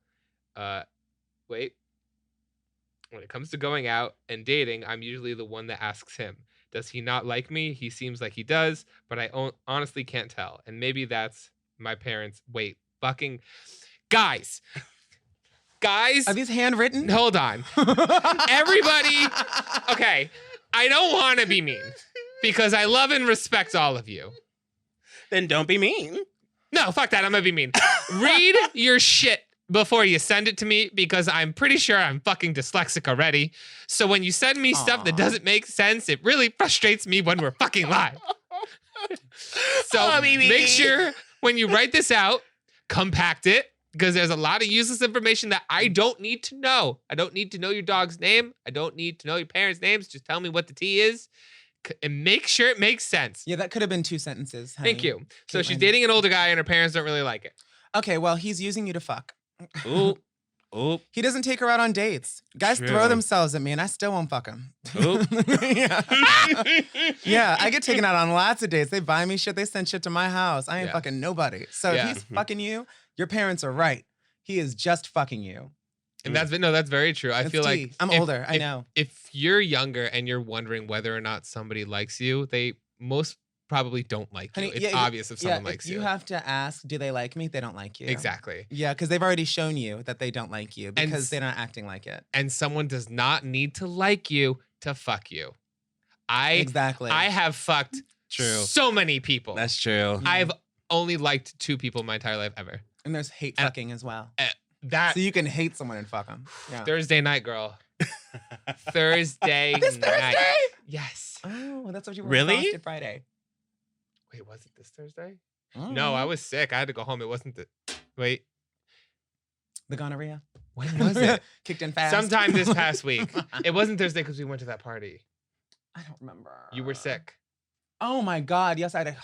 when it comes to going out and dating, I'm usually the one that asks him. Does he not like me? He seems like he does, but I honestly can't tell. And maybe that's my parents. Fucking guys. Are these handwritten? Hold on. Everybody. Okay. I don't want to be mean because I love and respect all of you. Then don't be mean. No, fuck that. I'm going to be mean. Read your shit before you send it to me because I'm pretty sure I'm fucking dyslexic already. So when you send me stuff that doesn't make sense, it really frustrates me when we're fucking live. So make sure when you write this out, compact it because there's a lot of useless information that I don't need to know. I don't need to know your dog's name. I don't need to know your parents' names. Just tell me what the tea is and make sure it makes sense. Yeah, that could have been 2 sentences. Honey. Thank you. So she's Caitlin. dating an older guy and her parents don't really like it. Okay, well, he's using you to fuck. Ooh. Oop. He doesn't take her out on dates. Guys True. throw themselves at me and I still won't fuck him. Oop. yeah. Yeah, I get taken out on lots of dates. They buy me shit. They send shit to my house. I ain't fucking nobody. So if he's fucking you, your parents are right. He is just fucking you. And that's very true. I feel like I'm older. I know. If you're younger and you're wondering whether or not somebody likes you, they most probably don't like you. It's obvious if someone likes you. You have to ask, do they like me? They don't like you. Exactly. Yeah, because they've already shown you that they don't like you because they're not acting like it. And someone does not need to like you to fuck you. I have fucked so many people. That's true. I've only liked 2 people in my entire life ever. And there's hate fucking as well. So you can hate someone and fuck them. Yeah. Thursday night, girl. Thursday This night. Thursday? Yes. Oh, that's what you were Really? Friday. Wait, was it this Thursday? Oh. No, I was sick. I had to go home. It wasn't Wait. The gonorrhea? When was it? Kicked in fast. Sometime this past week. It wasn't Thursday because we went to that party. I don't remember. You were sick. Oh my God. Yes, I had a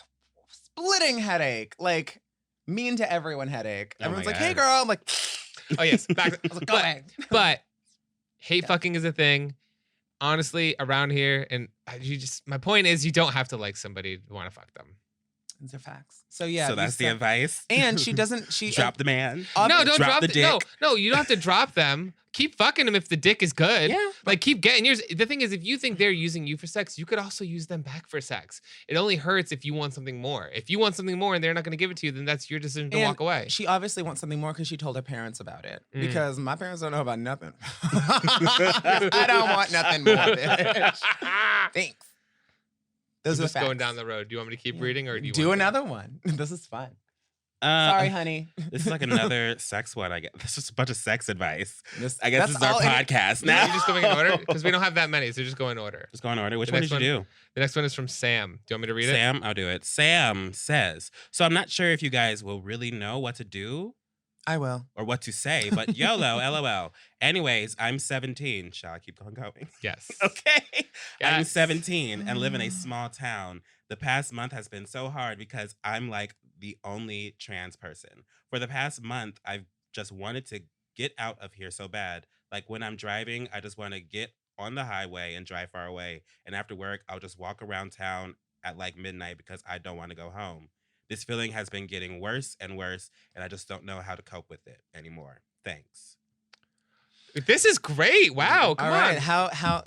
splitting headache. Like, mean to everyone headache. Oh Everyone's my like, hey, God. girl. I'm like, Oh, yes. Back I was like, go away. But hate fucking is a thing. Honestly, around here, and my point is, you don't have to like somebody to want to fuck them. These are facts. So yeah. So that's the advice. And she doesn't. She drop the man. No, don't drop the dick. No, you don't have to drop them. Keep fucking them if the dick is good. Yeah. Like keep getting yours. The thing is, if you think they're using you for sex, you could also use them back for sex. It only hurts if you want something more. If you want something more and they're not going to give it to you, then that's your decision to walk away. She obviously wants something more because she told her parents about it. Because my parents don't know about nothing. I don't want nothing more, bitch. Thanks. Those are just facts. going down the road. Do you want me to keep reading or do you do want another one? This is fun. Sorry, honey. This is like another sex one. I guess this is a bunch of sex advice. I that's guess this is our all podcast Now now. you just going in order because we don't have that many, so just go in order. Just go in order. Which The one next did you one- do? The next one is from Sam. Do you want me to read it? Sam, I'll do it. Sam says, so I'm not sure if you guys will really know what to do I will. or what to say, but YOLO, LOL. Anyways, I'm 17. Shall I keep on going? Yes. Okay. I'm Yes. 17 and live in a small town. The past month has been so hard because I'm like the only trans person. For the past month, I've just wanted to get out of here so bad. Like when I'm driving, I just want to get on the highway and drive far away. And after work, I'll just walk around town at like midnight because I don't want to go home. This feeling has been getting worse and worse, and I just don't know how to cope with it anymore. Thanks. This is great. Wow. Come All on. right.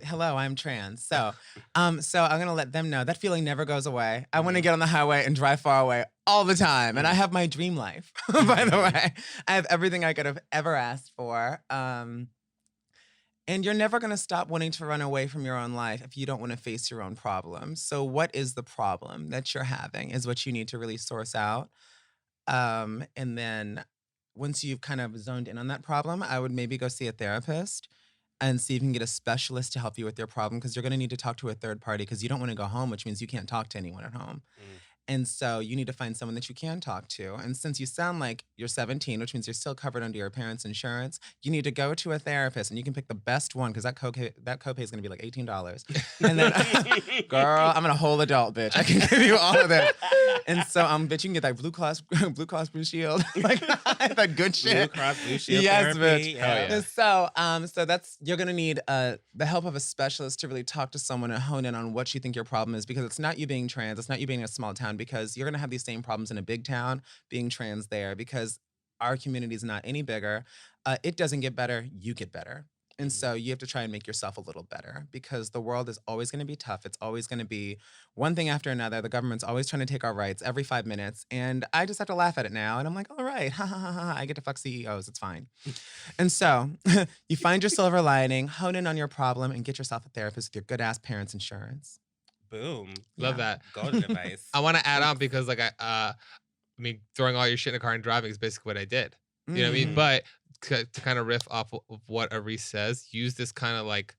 Hello, I'm trans. So I'm gonna let them know that feeling never goes away. I want to get on the highway and drive far away all the time. And I have my dream life, by the way. I have everything I could have ever asked for. And you're never gonna stop wanting to run away from your own life if you don't want to face your own problems. So what is the problem that you're having is what you need to really source out. And then once you've kind of zoned in on that problem, I would maybe go see a therapist and see if you can get a specialist to help you with your problem because you're going to need to talk to a third party because you don't want to go home, which means you can't talk to anyone at home. And so you need to find someone that you can talk to. And since you sound like you're 17, which means you're still covered under your parents' insurance, you need to go to a therapist and you can pick the best one because that copay is going to be like $18. And then, girl, I'm a whole adult, bitch. I can give you all of that. And so, bitch, you can get that Blue Cross Blue Shield, like that good shit. Blue Cross Blue Shield Yes, therapy. bitch. Yeah. So you're gonna need the help of a specialist to really talk to someone and hone in on what you think your problem is because it's not you being trans, it's not you being in a small town because you're gonna have these same problems in a big town being trans there because our community is not any bigger. It doesn't get better, you get better. And so you have to try and make yourself a little better because the world is always going to be tough. It's always going to be one thing after another. The government's always trying to take our rights every 5 minutes. And I just have to laugh at it now. And I'm like, all right, ha, ha, ha, ha. I get to fuck CEOs. It's fine. And so you find your silver lining, hone in on your problem, and get yourself a therapist with your good-ass parents' insurance. Boom. Love that. Golden advice. I want to add on because like I mean, throwing all your shit in a car and driving is basically what I did. You know what I mean? But to kind of riff off of what Arisce says, use this kind of like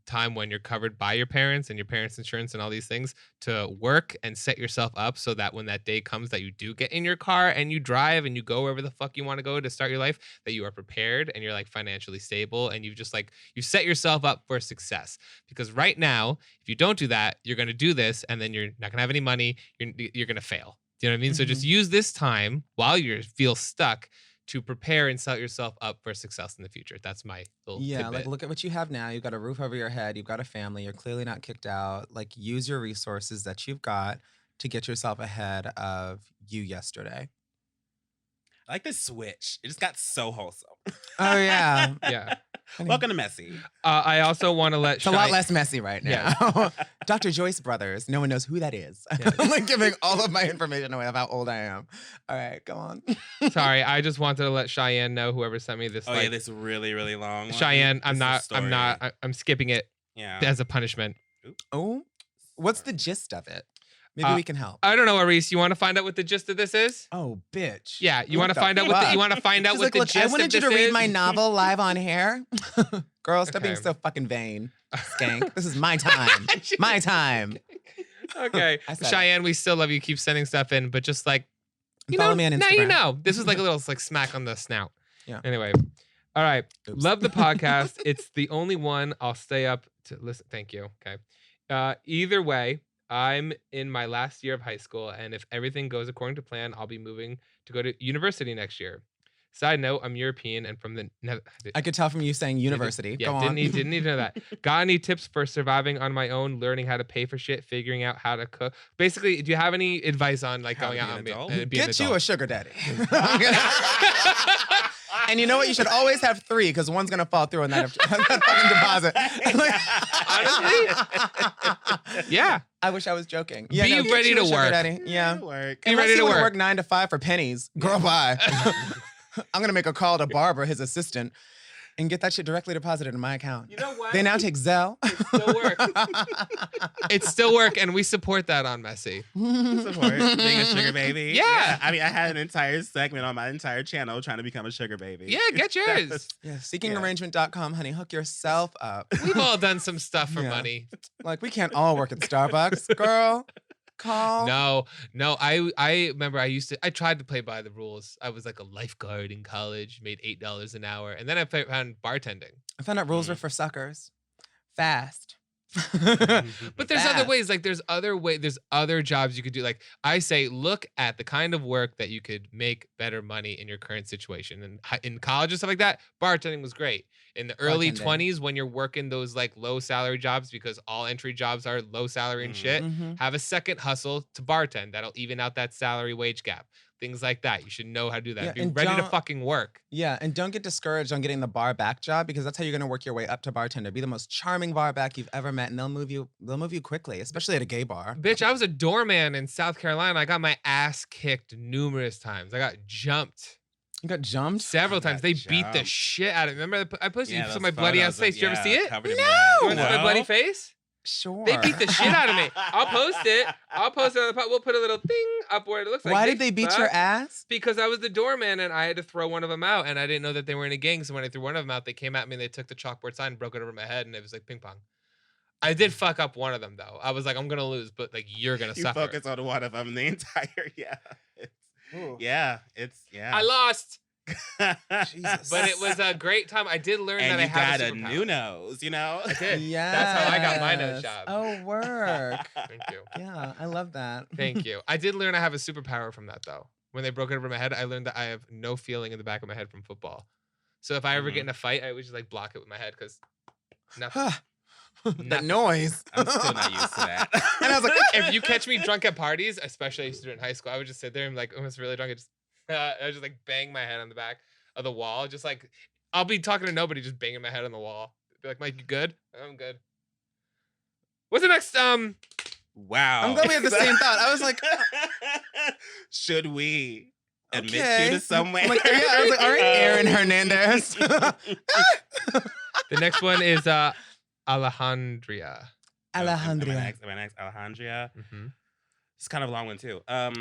time when you're covered by your parents and your parents' insurance and all these things to work and set yourself up so that when that day comes that you do get in your car and you drive and you go wherever the fuck you want to go to start your life, that you are prepared and you're like financially stable and you've just like, you set yourself up for success. Because right now, if you don't do that, you're going to do this and then you're not going to have any money. You're going to fail. Do you know what I mean? So just use this time while you feel stuck to prepare and set yourself up for success in the future. That's my little tidbit. Like look at what you have now. You've got a roof over your head. You've got a family. You're clearly not kicked out. Like use your resources that you've got to get yourself ahead of you yesterday. I like this switch. It just got so wholesome. Oh yeah. Yeah. Welcome to Messy. I also want to let It's a lot less messy right now. Dr. Joyce Brothers. No one knows who that is. Yes. I'm like giving all of my information away of how old I am. All right, go on. Sorry, I just wanted to let Cheyenne know, whoever sent me this. Oh yeah, this really, really long one. Cheyenne, I'm I'm skipping it Yeah. as a punishment. Oh, what's the gist of it? Maybe we can help. I don't know, Arisce. You want to find out what the gist of this is? Oh, bitch. Yeah, you want to find out what you want to find out She's what like, the look, gist I wanted of you this to read is? my novel live on hair. Girl, stop being Okay. so fucking vain. Skank. This is my time. My time. Okay, I said Cheyenne, we still love you. Keep sending stuff in, but just like you Follow know, me on now you Instagram. know. This was like a little like smack on the snout. Yeah. Anyway, all right. Oops. Love the podcast. It's the only one I'll stay up to listen. Thank you. Okay. Either way, I'm in my last year of high school, and if everything goes according to plan, I'll be moving to go to university next year. Side note, I'm European and from the I could tell from you saying university. yeah, Go on. didn't need to know that. Got any tips for surviving on my own, learning how to pay for shit, figuring out how to cook? Basically, do you have any advice on like How going to out be an and adult? being an Get you a adult? sugar daddy. And you know what? You should always have 3 because one's going to fall through on that fucking deposit. Honestly? Yeah. I wish I was joking. Be get ready you to a sugar work. daddy. Yeah. Work. Be Unless ready you to wanna work. 9 to 5 for pennies. Girl, bye. I'm going to make a call to Barbara, his assistant, and get that shit directly deposited in my account. You know what? They now take Zelle. It still work. It still work, and we support that on Messy. Support being a sugar baby. Yeah. I mean, I had an entire segment on my entire channel trying to become a sugar baby. Yeah, get yours. That's- Yeah, seekingarrangement.com, honey. Hook yourself up. We've all done some stuff for Yeah. money. Like, we can't all work at Starbucks. Girl, call. No. I remember I tried to play by the rules. I was like a lifeguard in college, made $8 an hour, and then I found bartending. I found out rules are for suckers. Fast. But there's other Fast. ways. Like there's other jobs you could do. Like I say, look at the kind of work that you could make better money in your current situation. And in college and stuff like that, bartending was great. In the early Bartending. 20s, when you're working those like low salary jobs, because all entry jobs are low salary and shit, Mhm. have a second hustle to bartend. That'll even out that salary wage gap. Things like that. You should know how to do that. Yeah, Be and ready to don't- fucking work. Yeah, and don't get discouraged on getting the bar back job because that's how you're gonna work your way up to bartender. Be the most charming bar back you've ever met, and they'll move you quickly, especially at a gay bar. Bitch, I was a doorman in South Carolina. I got my ass kicked numerous times. I got jumped You got jumped? several got times. They beat the jumped. shit out of me. Remember, I posted you those saw my bloody ass photos face. of- You ever see it? covered in No! blood. You want to see my bloody face? Sure. They beat the shit out of me. I'll post it. I'll post it on the pod. We'll put a little thing up where it looks like. Why did they beat your fucked. ass? Because I was the doorman and I had to throw one of them out, and I didn't know that they were in a gang. So when I threw one of them out, they came at me and they took the chalkboard sign and broke it over my head, and it was like ping pong. I did fuck up one of them though. I was like, I'm gonna lose, but like you're gonna You suffer. focus on one of them the entire, It's, I lost, Jesus. but it was a great time. I did learn and that I you had got a superpower. new nose, you know? I did. Yeah. That's how I got my nose job. Oh, work. Thank you. Yeah, I love that. Thank you. I did learn I have a superpower from that though. When they broke it over my head, I learned that I have no feeling in the back of my head from football. So if I ever get in a fight, I always just like block it with my head because nothing. that Nothing. noise. I'm still not used to that. And I was like, If you catch me drunk at parties, especially I used to do it in high school, I would just sit there and like, oh, it's really drunk. I would just like bang my head on the back of the wall. Just like, I'll be talking to nobody, just banging my head on the wall. Be like, Mike, you good? I'm good. What's the next? Wow. I'm glad we had the same thought. I was like, should we admit okay. you to somewhere? I'm like, yeah, I was like, all right, Aaron Hernandez. The next one is Alejandria. Alejandria. My next Alejandria. Mm-hmm. It's kind of a long one too.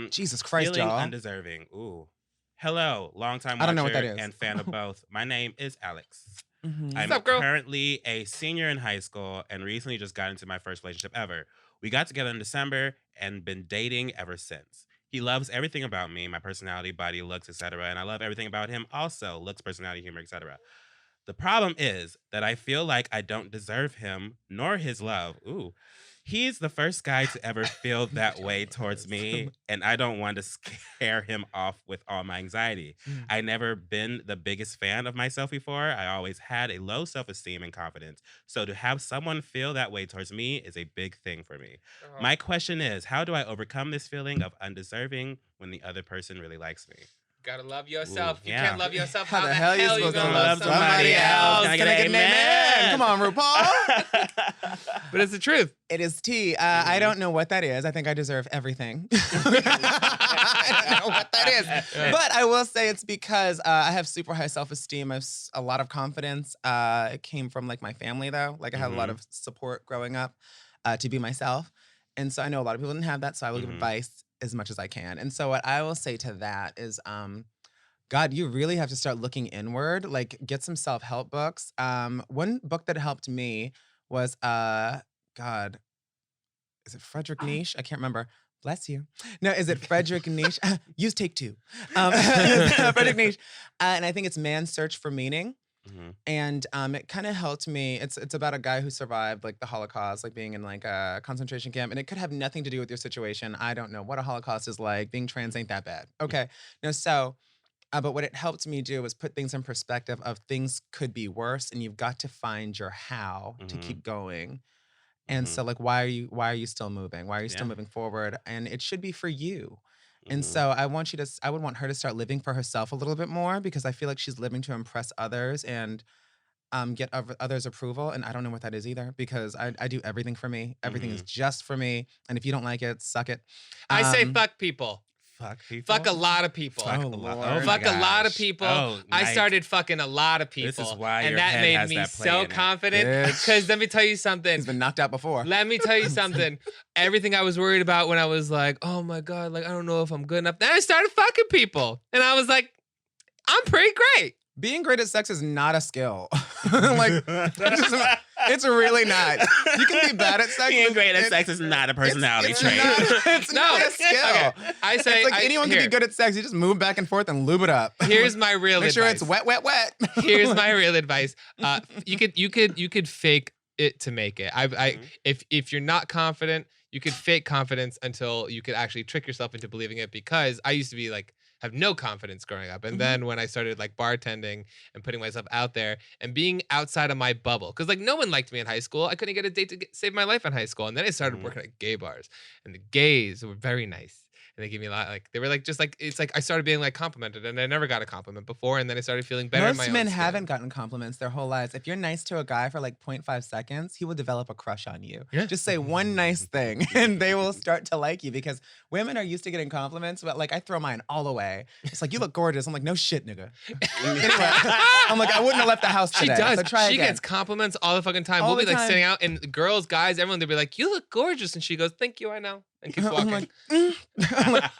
Jesus Christ, Feeling y'all. undeserving. Ooh. Hello, longtime watcher I don't know what that is. and fan of both. My name is Alex. Mhm. I'm up, girl? currently a senior in high school and recently just got into my first relationship ever. We got together in December and been dating ever since. He loves everything about me, my personality, body, looks, etc. And I love everything about him also, looks, personality, humor, etc. The problem is that I feel like I don't deserve him nor his love. Ooh. He's the first guy to ever feel that way towards me, and I don't want to scare him off with all my anxiety. I never been the biggest fan of myself before. I always had a low self-esteem and confidence. So to have someone feel that way towards me is a big thing for me. My question is, how do I overcome this feeling of undeserving when the other person really likes me? Gotta love yourself. Ooh, If you yeah. can't love yourself, How the hell you supposed gonna to love somebody else? Can I get an amen? Come on, RuPaul. But it's the truth. It is tea. I don't know what that is. I think I deserve everything. I don't know what that is. But I will say it's because I have super high self-esteem. I have a lot of confidence. It came from like my family though. Like I had a lot of support growing up to be myself. And so I know a lot of people didn't have that. So I will give advice as much as I can. And so what I will say to that is, God, you really have to start looking inward. Like get some self-help books. One book that helped me was, God, is it Frederick Nietzsche? I can't remember. Bless you. No, is it Frederick Nietzsche? Use take two. Frederick Nietzsche. And I think it's Man's Search for Meaning. And it kind of helped me. It's about a guy who survived like the Holocaust, like being in like a concentration camp. And it could have nothing to do with your situation. I don't know what a Holocaust is like. Being trans ain't that bad. Okay. No, so, but what it helped me do was put things in perspective of things could be worse. And you've got to find your how to keep going. And so like, why are you still moving? Why are you still moving forward? And it should be for you. And so I would want her to start living for herself a little bit more because I feel like she's living to impress others and get others' approval. And I don't know what that is either because I do everything for me. Everything is just for me. And if you don't like it, suck it. I say fuck people. Fuck people? Fuck a lot of people. Fuck a Lord. lot. Oh Fuck my a lot of gosh. people. Oh, I like, started fucking a lot of people. This is why and your that head made has me that play so in it. confident. Bitch. Because let me tell you something. He's been knocked out before. Let me tell you something. Everything I was worried about when I was like, oh my God, like I don't know if I'm good enough. Then I started fucking people. And I was like, I'm pretty great. Being great at sex is not a skill. Like, it's really not. You can be bad at sex. Being great at sex is not a personality trait. It's No. not a skill. Okay. I say, It's like anyone can be good at sex. You just move back and forth and lube it up. Here's my real Make advice. sure it's wet, wet, wet. Here's my real advice. You could fake it to make it. If you're not confident, you could fake confidence until you could actually trick yourself into believing it. Because I used to be like have no confidence growing up, and then when I started like bartending and putting myself out there and being outside of my bubble, because like no one liked me in high school. I couldn't get a date to save my life in high school, and then I started working at gay bars, and the gays were very nice. And they gave me a lot, like they were like just like it's like I started being like complimented, and I never got a compliment before, and then I started feeling better. in my Most own men skin. haven't gotten compliments their whole lives. If you're nice to a guy for like 0.5 seconds, he will develop a crush on you. Yeah. Just say one nice thing and they will start to like you because women are used to getting compliments, but like I throw mine all away. It's like, you look gorgeous. I'm like, no shit, nigga. Anyway, I'm like, I wouldn't have left the house She today. does. So try She again. gets compliments all the fucking time. All We'll be the like time. sitting out, and girls, guys, everyone, they'll be like, "You look gorgeous," and she goes, "Thank you, I know," and keeps walking. I'm like, I'm like,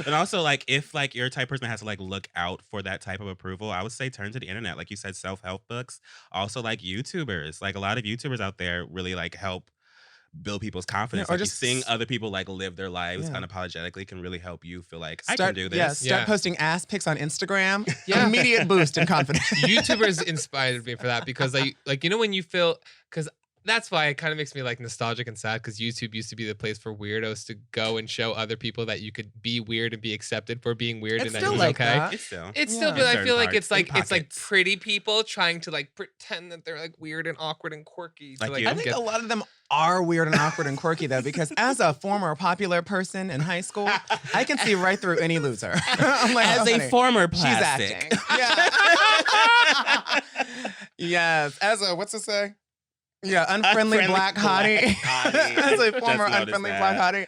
And also, like, if like you're a type of person that has to like look out for that type of approval, I would say turn to the internet. Like you said, self-help books. Also, like YouTubers. Like a lot of YouTubers out there really like help build people's confidence. Yeah, or like just seeing other people like live their lives Yeah. unapologetically can really help you feel like I start, can do this. yeah, start Yeah. posting ass pics on Instagram. Yeah. Immediate boost in confidence. YouTubers inspired me for that because like you know when you feel because that's why it kind of makes me like nostalgic and sad because YouTube used to be the place for weirdos to go and show other people that you could be weird and be accepted for being weird It's and that still it was like okay. that. It's still. It's Yeah. still, but I Certain feel like parts, it's like in it's like pockets. pretty people trying to like pretend that they're like weird and awkward and quirky. Like to, you? I think a lot of them are weird and awkward and quirky though, because as a former popular person in high school, I can see right through any loser. I'm like, As oh, a honey, former she's plastic. acting. Yeah. Yes. As a what's it say? Yeah, unfriendly black hottie. hottie. As a Just former noticed unfriendly that. black hottie,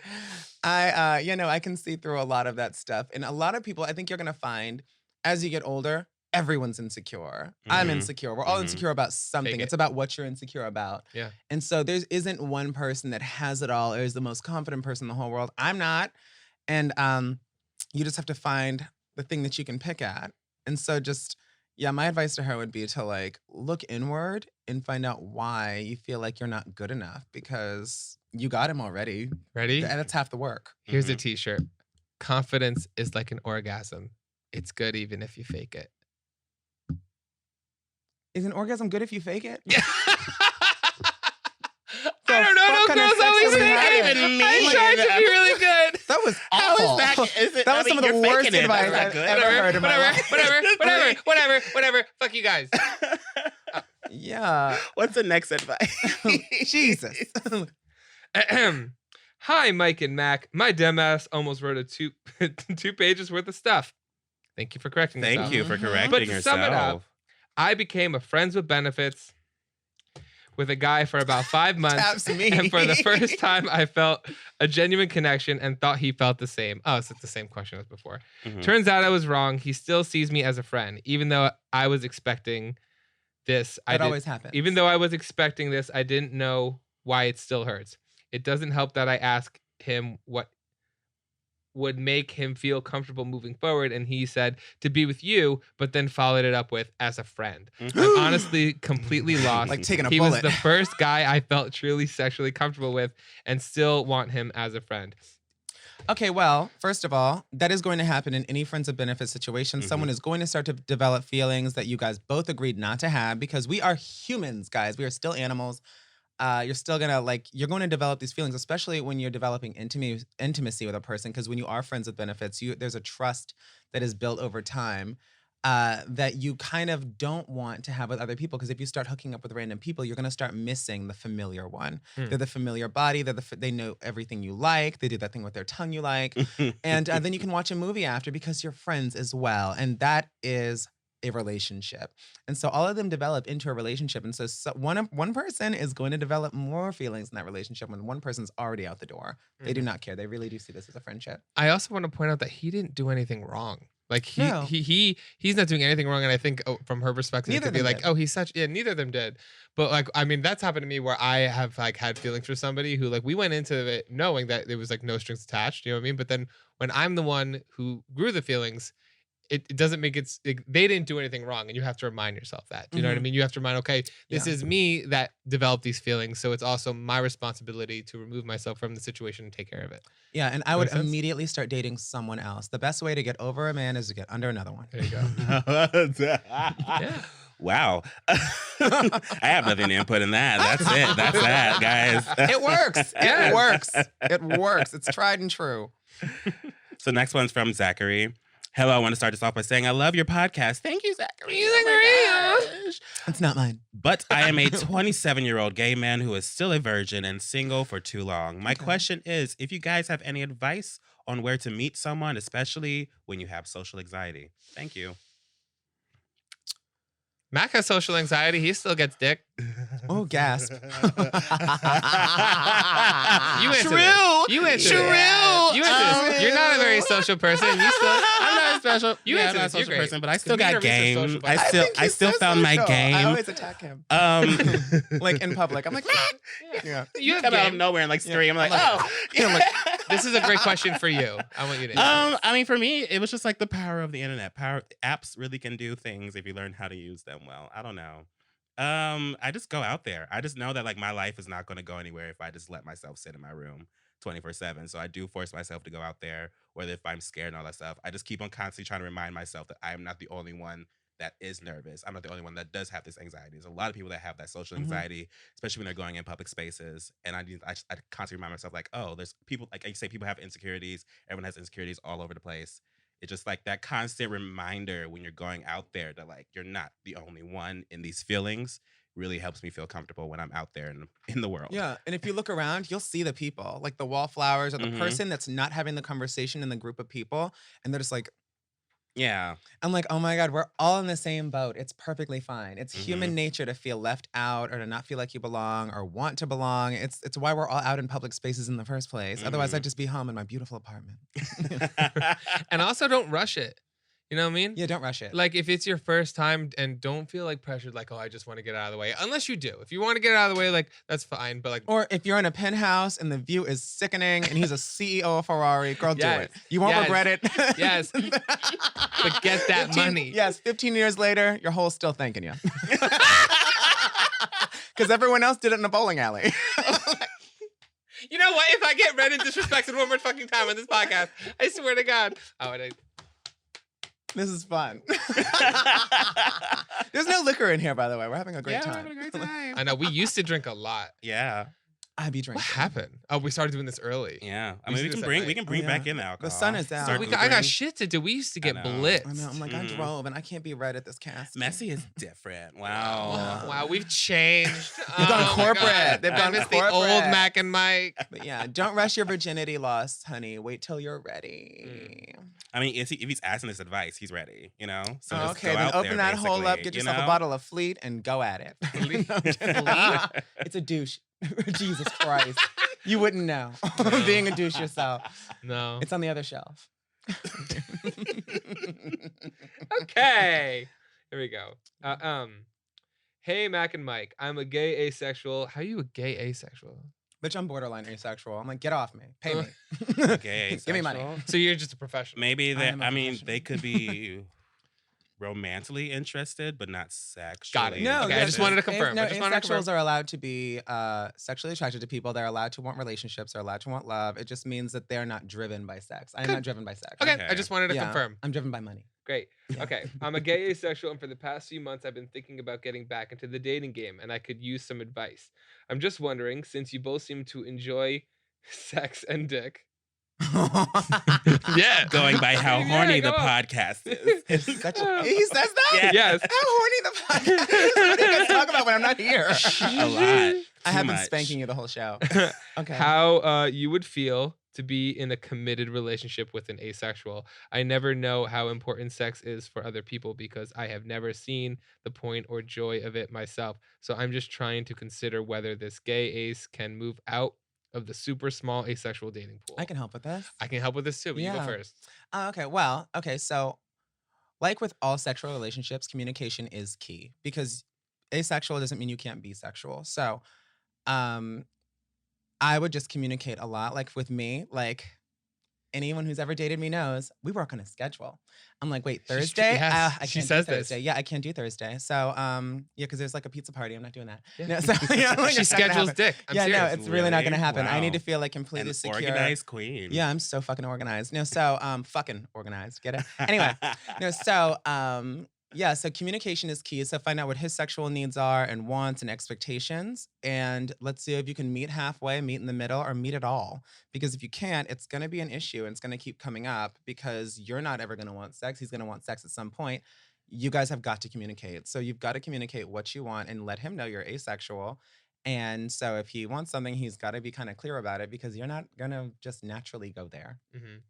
I can see through a lot of that stuff, and a lot of people. I think you're gonna find as you get older, everyone's insecure. I'm Mhm. insecure. We're all Mhm. insecure about something. Fake it. It's about what you're insecure about. Yeah. And so there isn't one person that has it all or is the most confident person in the whole world. I'm not. And you just have to find the thing that you can pick at. And so my advice to her would be to like look inward and find out why you feel like you're not good enough because you got him already. Ready? And that's half the work. Here's a t-shirt. Confidence is like an orgasm. It's good even if you fake it. Is an orgasm good if you fake it? I don't know. What No kind of girls sex mean? I tried to be really good. That was How awful. is it? That was some of the worst advice I've ever heard in my life. Whatever. Fuck you guys. Yeah. What's the next advice? Jesus. Hi, Mike and Mac. My dumbass almost wrote a two pages worth of stuff. Thank you for correcting Thank yourself. you for correcting But to yourself. sum it up, I became a friends with benefits with a guy for about 5 months. Taps me. And for the first time, I felt a genuine connection and thought he felt the same. Oh, so it's the same question as before. Mhm. Turns out I was wrong. He still sees me as a friend, even though I was expecting this. That always happens. Even though I was expecting this, I didn't know why it still hurts. It doesn't help that I asked him what would make him feel comfortable moving forward, and he said to be with you, but then followed it up with as a friend. I'm honestly completely lost. Like taking a He bullet. was the first guy I felt truly sexually comfortable with, and still want him as a friend. Okay, well, first of all, that is going to happen in any friends of benefit situation. Someone is going to start to develop feelings that you guys both agreed not to have because we are humans, guys. We are still animals. You're still gonna you're going to develop these feelings, especially when you're developing intimacy with a person. Because when you are friends with benefits, there's a trust that is built over time that you kind of don't want to have with other people. Because if you start hooking up with random people, you're gonna start missing the familiar one. They're the familiar body. They know everything you like. They do that thing with their tongue you like, and then you can watch a movie after because you're friends as well, and that is a relationship. And so all of them develop into a relationship. And so one person is going to develop more feelings in that relationship when one person's already out the door. They do not care. They really do see this as a friendship. I also want to point out that he didn't do anything wrong. Like No. he's not doing anything wrong. And I think from her perspective, Neither it could of be them like, did. oh, he's such, yeah, neither of them did. But like, I mean, that's happened to me where I have like had feelings for somebody who like, we went into it knowing that there was like no strings attached, you know what I mean? But then when I'm the one who grew the feelings, it doesn't make it, they didn't do anything wrong. And you have to remind yourself that, you know what I mean? You have to remind, okay, this is me that developed these feelings. So it's also my responsibility to remove myself from the situation and take care of it. Yeah, and I would Makes sense? immediately start dating someone else. The best way to get over a man is to get under another one. There you go. Yeah. Wow. I have nothing to input in that. That's it. That's that, guys. It works. Yes. It works. It works. It's tried and true. So next one's from Zachary. Hello, I want to start this off by saying I love your podcast. Thank you, Zachary. It's not mine. But I am a 27-year-old gay man who is still a virgin and single for too long. My question is, if you guys have any advice on where to meet someone, especially when you have social anxiety. Thank you. Mac has social anxiety. He still gets dick. Oh, gasp. You answer True. this. You answer True. this. You answer this. You're not a very social person. You still. I'm not a special. You I'm answer not a this. You're social great. person, but I It's still got convenient research game. social I podcast. still think he's so found my social. game. I always attack him. Um, Like in public. I'm like, yeah. You have come out of game. nowhere and like scream. I'm like, I'm oh. I'm like, This is a great question for you. I want you to answer. I mean, for me, it was just like the power of the internet. Apps really can do things if you learn how to use them well. I don't know. I just go out there. I just know that like my life is not going to go anywhere if I just let myself sit in my room 24/7. So I do force myself to go out there, whether if I'm scared and all that stuff. I just keep on constantly trying to remind myself that I am not the only one that is nervous. I'm not the only one that does have this anxiety. There's a lot of people that have that social anxiety, especially when they're going in public spaces. And I constantly remind myself like, oh, there's people, like you say, people have insecurities. Everyone has insecurities all over the place. It's just like that constant reminder when you're going out there that like you're not the only one in these feelings really helps me feel comfortable when I'm out there in the world. yeah. And if you look around, you'll see the people, like the wallflowers or the Mhm. person that's not having the conversation in the group of people. And they're just like, Yeah. I'm like, oh my God, we're all in the same boat. It's perfectly fine. It's Mhm. human nature to feel left out or to not feel like you belong or want to belong. It's why we're all out in public spaces in the first place. Otherwise, Mhm. I'd just be home in my beautiful apartment. And also, don't rush it. You know what I mean? Yeah, don't rush it. Like if it's your first time, and don't feel like pressured, like, oh, I just want to get it out of the way. Unless you do. If you want to get it out of the way, like that's fine. But like, Or if you're in a penthouse and the view is sickening and he's a CEO of Ferrari, girl, do Yes. it. You won't Yes. regret it. Yes. But get that 15 money. Yes, 15 years later, your hole's still thanking you. Because everyone else did it in a bowling alley. You know what? If I get read and disrespected one more fucking time on this podcast, I swear to God. Oh, and This is fun. There's no liquor in here, by the way. We're having a great Yeah, we're time. having a great time. I know we used to drink a lot. Yeah. I be drinking. What happened? Oh, we started doing this early. Yeah, I We mean, should do this at we night. can bring Oh, back yeah. in the alcohol. The sun is out. Start I got Ubering. shit to do. We used to get know. I know. I'm blitzed. like, I drove and I can't be red at this cast. Messy is different. Wow. Wow. Wow, we've changed. You've gone Oh my corporate. God. They've I gone miss the old corporate. Mac and Mike. But yeah, don't rush your virginity loss, honey. Wait till you're ready. I mean, if he's asking this advice, he's ready, you know? So Oh, just okay, go then out open there, that hole up, basically, get you yourself a know? bottle of Fleet, and go at it. Fleet? No, I'm just- It's a douche. Jesus Christ. You wouldn't know. Being a douche yourself. No. It's on the other shelf. Okay. Here we go. Hey, Mac and Mike. I'm a gay asexual. How are you a gay asexual? Bitch, I'm borderline asexual. I'm like, get off me. Pay me. Okay, Give me money. asexual. So you're just a professional. Maybe I they, am a I mean, professional. they could be romantically interested, but not sexually. Got it. No, Okay, I yes, just wanted to confirm. No, I just wanted to asexuals confirm. are allowed to be sexually attracted to people. They're allowed to want relationships. They're allowed to want love. It just means that they're not driven by sex. I'm Good. not driven by sex. Okay, Okay. I just wanted to Yeah, confirm. I'm driven by money. Great. Yeah. Okay. I'm a gay asexual, and for the past few months, I've been thinking about getting back into the dating game, and I could use some advice. I'm just wondering, since you both seem to enjoy sex and dick. Yeah. Going by how Yeah, horny the go on. podcast is. It's such a, he says that? Yeah. Yes. How horny the podcast is. What do you guys talk about when I'm not here? A lot. I have Too been much. spanking you the whole show. Okay. How you would feel to be in a committed relationship with an asexual. I never know how important sex is for other people because I have never seen the point or joy of it myself. So I'm just trying to consider whether this gay ace can move out of the super small asexual dating pool. I can help with this. I can help with this too, but you go Yeah. first. Okay. Well, okay. So, like with all sexual relationships, communication is key because asexual doesn't mean you can't be sexual. So, I would just communicate a lot. Like with me, like anyone who's ever dated me knows, we work on a schedule. I'm like, wait, She's tr- Thursday? yes, I can't she do says this. Thursday. Yeah, I can't do Thursday. So, yeah, because there's like a pizza party. I'm not doing that. Yeah. No, so, yeah, like, She it's not gonna schedules happen. dick. I'm Yeah, serious. no, it's really not gonna Really? happen. I need to Wow. feel like completely An secure. organized queen. Yeah, I'm so fucking organized. No, so fucking organized. Get it? Anyway, no, so yeah, so communication is key. So find out what his sexual needs are and wants and expectations. And let's see if you can meet halfway, meet in the middle, or meet at all. Because if you can't, it's gonna be an issue and it's gonna keep coming up because you're not ever gonna want sex. He's gonna want sex at some point. You guys have got to communicate. So you've got to communicate what you want and let him know you're asexual. And so if he wants something, he's got to be kind of clear about it because you're not gonna just naturally go there. Mhm.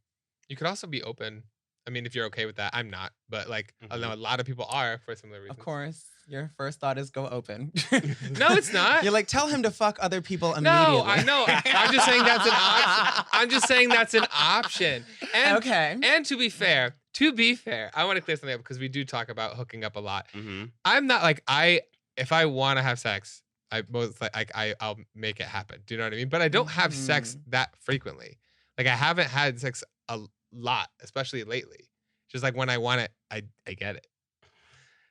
You could also be open. I mean, if you're okay with that, I'm not. But like, I know Mhm. a lot of people are for similar reasons. Of course, your first thought is go open. No, it's not. You're like, tell him to fuck other people immediately. No, I know. I'm just saying that's an option. I'm just saying that's an option. And Okay. and to be fair, I want to clear something up because we do talk about hooking up a lot. Mm-hmm. I'm not like if I want to have sex, I'll make it happen. Do you know what I mean? But I don't have sex that frequently. Like I haven't had sex a lot, especially lately. Just like when I want it, I get it.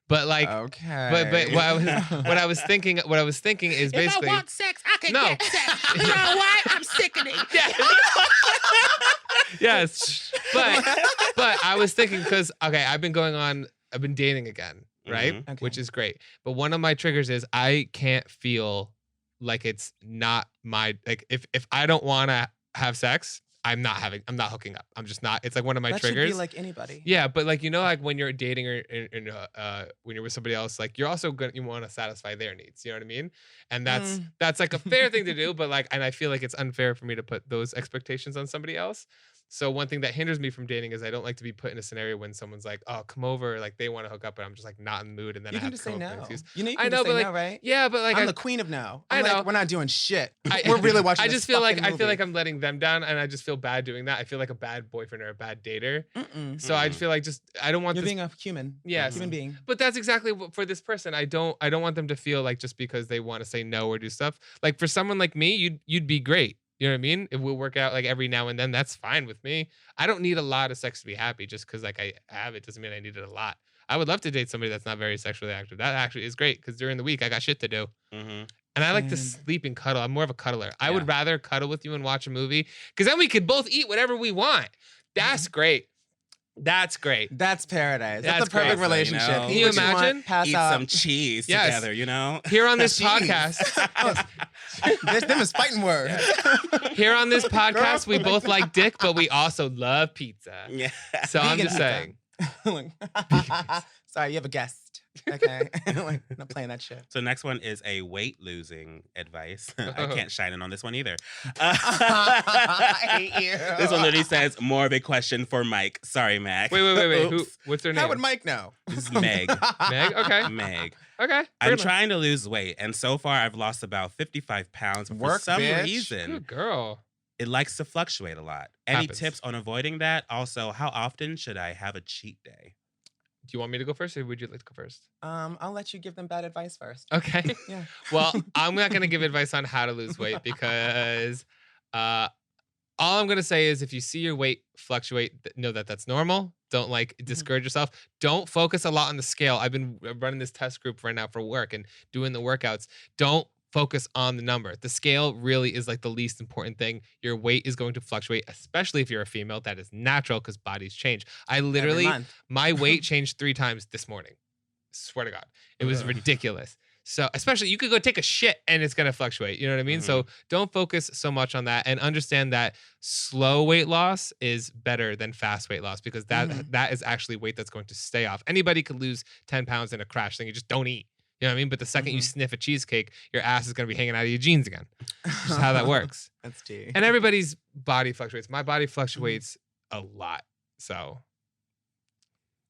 But like, Okay. but what I was thinking is basically. If I want sex, I can No. get sex. You know what? I'm sickening. Yeah. Yes, but I was thinking because I've been dating again, right? Mhm. Okay. Which is great. But one of my triggers is I can't feel like it's not my like if I don't want to have sex, I'm not hooking up. I'm just not. It's like one of my that triggers. should be like anybody. Yeah, but like like when you're dating or when you're with somebody else, like you're also you want to satisfy their needs. You know what I mean? And that's like a fair thing to do, but like, and I feel like it's unfair for me to put those expectations on somebody else. So one thing that hinders me from dating is I don't like to be put in a scenario when someone's like, "Oh, come over," like they want to hook up, but I'm just like not in the mood, and then You I can have just to say come up with no. an excuse. You know, you I can know, just but say like, no, right? yeah, but like I'm the queen of no. I I'm like, know. we're not doing shit. We're really watching. I this just feel like fucking movie. I'm letting them down, and I just feel bad doing that. I feel like a bad boyfriend or a bad dater. Mm-mm. So I feel like I don't want You're this. being a human. Yes. Human being. But that's exactly what for this person. I don't want them to feel like just because they want to say no or do stuff. Like for someone like me, you'd be great. You know what I mean? If we'll work out like every now and then, that's fine with me. I don't need a lot of sex to be happy. Just because like I have it doesn't mean I need it a lot. I would love to date somebody that's not very sexually active. That actually is great because during the week I got shit to do. Mm-hmm. And I like to And- sleep and cuddle. I'm more of a cuddler. I Yeah. would rather cuddle with you and watch a movie because then we could both eat whatever we want. That's great. That's great. That's paradise. That's That's the perfect great. relationship. You know? Eat Can you what want, imagine? pass Eat out. some cheese Yes. together, you know? Here on this Cheese. podcast, Them is fighting words. here on this podcast, we both like dick, but we also love pizza. Yeah. So I'm Vegan just pizza. saying. Sorry, you have a guest. Okay, like, not playing that shit. So next one is a weight losing advice. I can't shine in on this one either. I hate you. This one literally says more of a question for Mike. Sorry, Mac. Wait. Who? Oops. What's their name? How would Mike know? This is Meg. Meg? Okay. Meg. Okay. I'm trying to lose weight, and so far I've lost about 55 pounds. But Work, for some bitch. reason, Good girl. it likes to fluctuate a lot. Any Happens. tips on avoiding that? Also, how often should I have a cheat day? Do you want me to go first, or would you like to go first? I'll let you give them bad advice first. Okay. Yeah. Well, I'm not going to give advice on how to lose weight because all I'm going to say is if you see your weight fluctuate, know that that's normal. Don't discourage yourself. Don't focus a lot on the scale. I've been running this test group right now for work and doing the workouts. Don't focus on the number. The scale really is the least important thing. Your weight is going to fluctuate, especially if you're a female. That is natural because bodies change. I literally, Every month. my weight changed 3 times this morning. Swear to God. It was Ugh. ridiculous. So especially you could go take a shit and it's going to fluctuate. You know what I mean? So don't focus so much on that and understand that slow weight loss is better than fast weight loss because that is actually weight that's going to stay off. Anybody could lose 10 pounds in a crash thing. You just don't eat. You know what I mean? But the second you sniff a cheesecake, your ass is going to be hanging out of your jeans again. Just how that works. That's tea. And everybody's body fluctuates. My body fluctuates a lot. So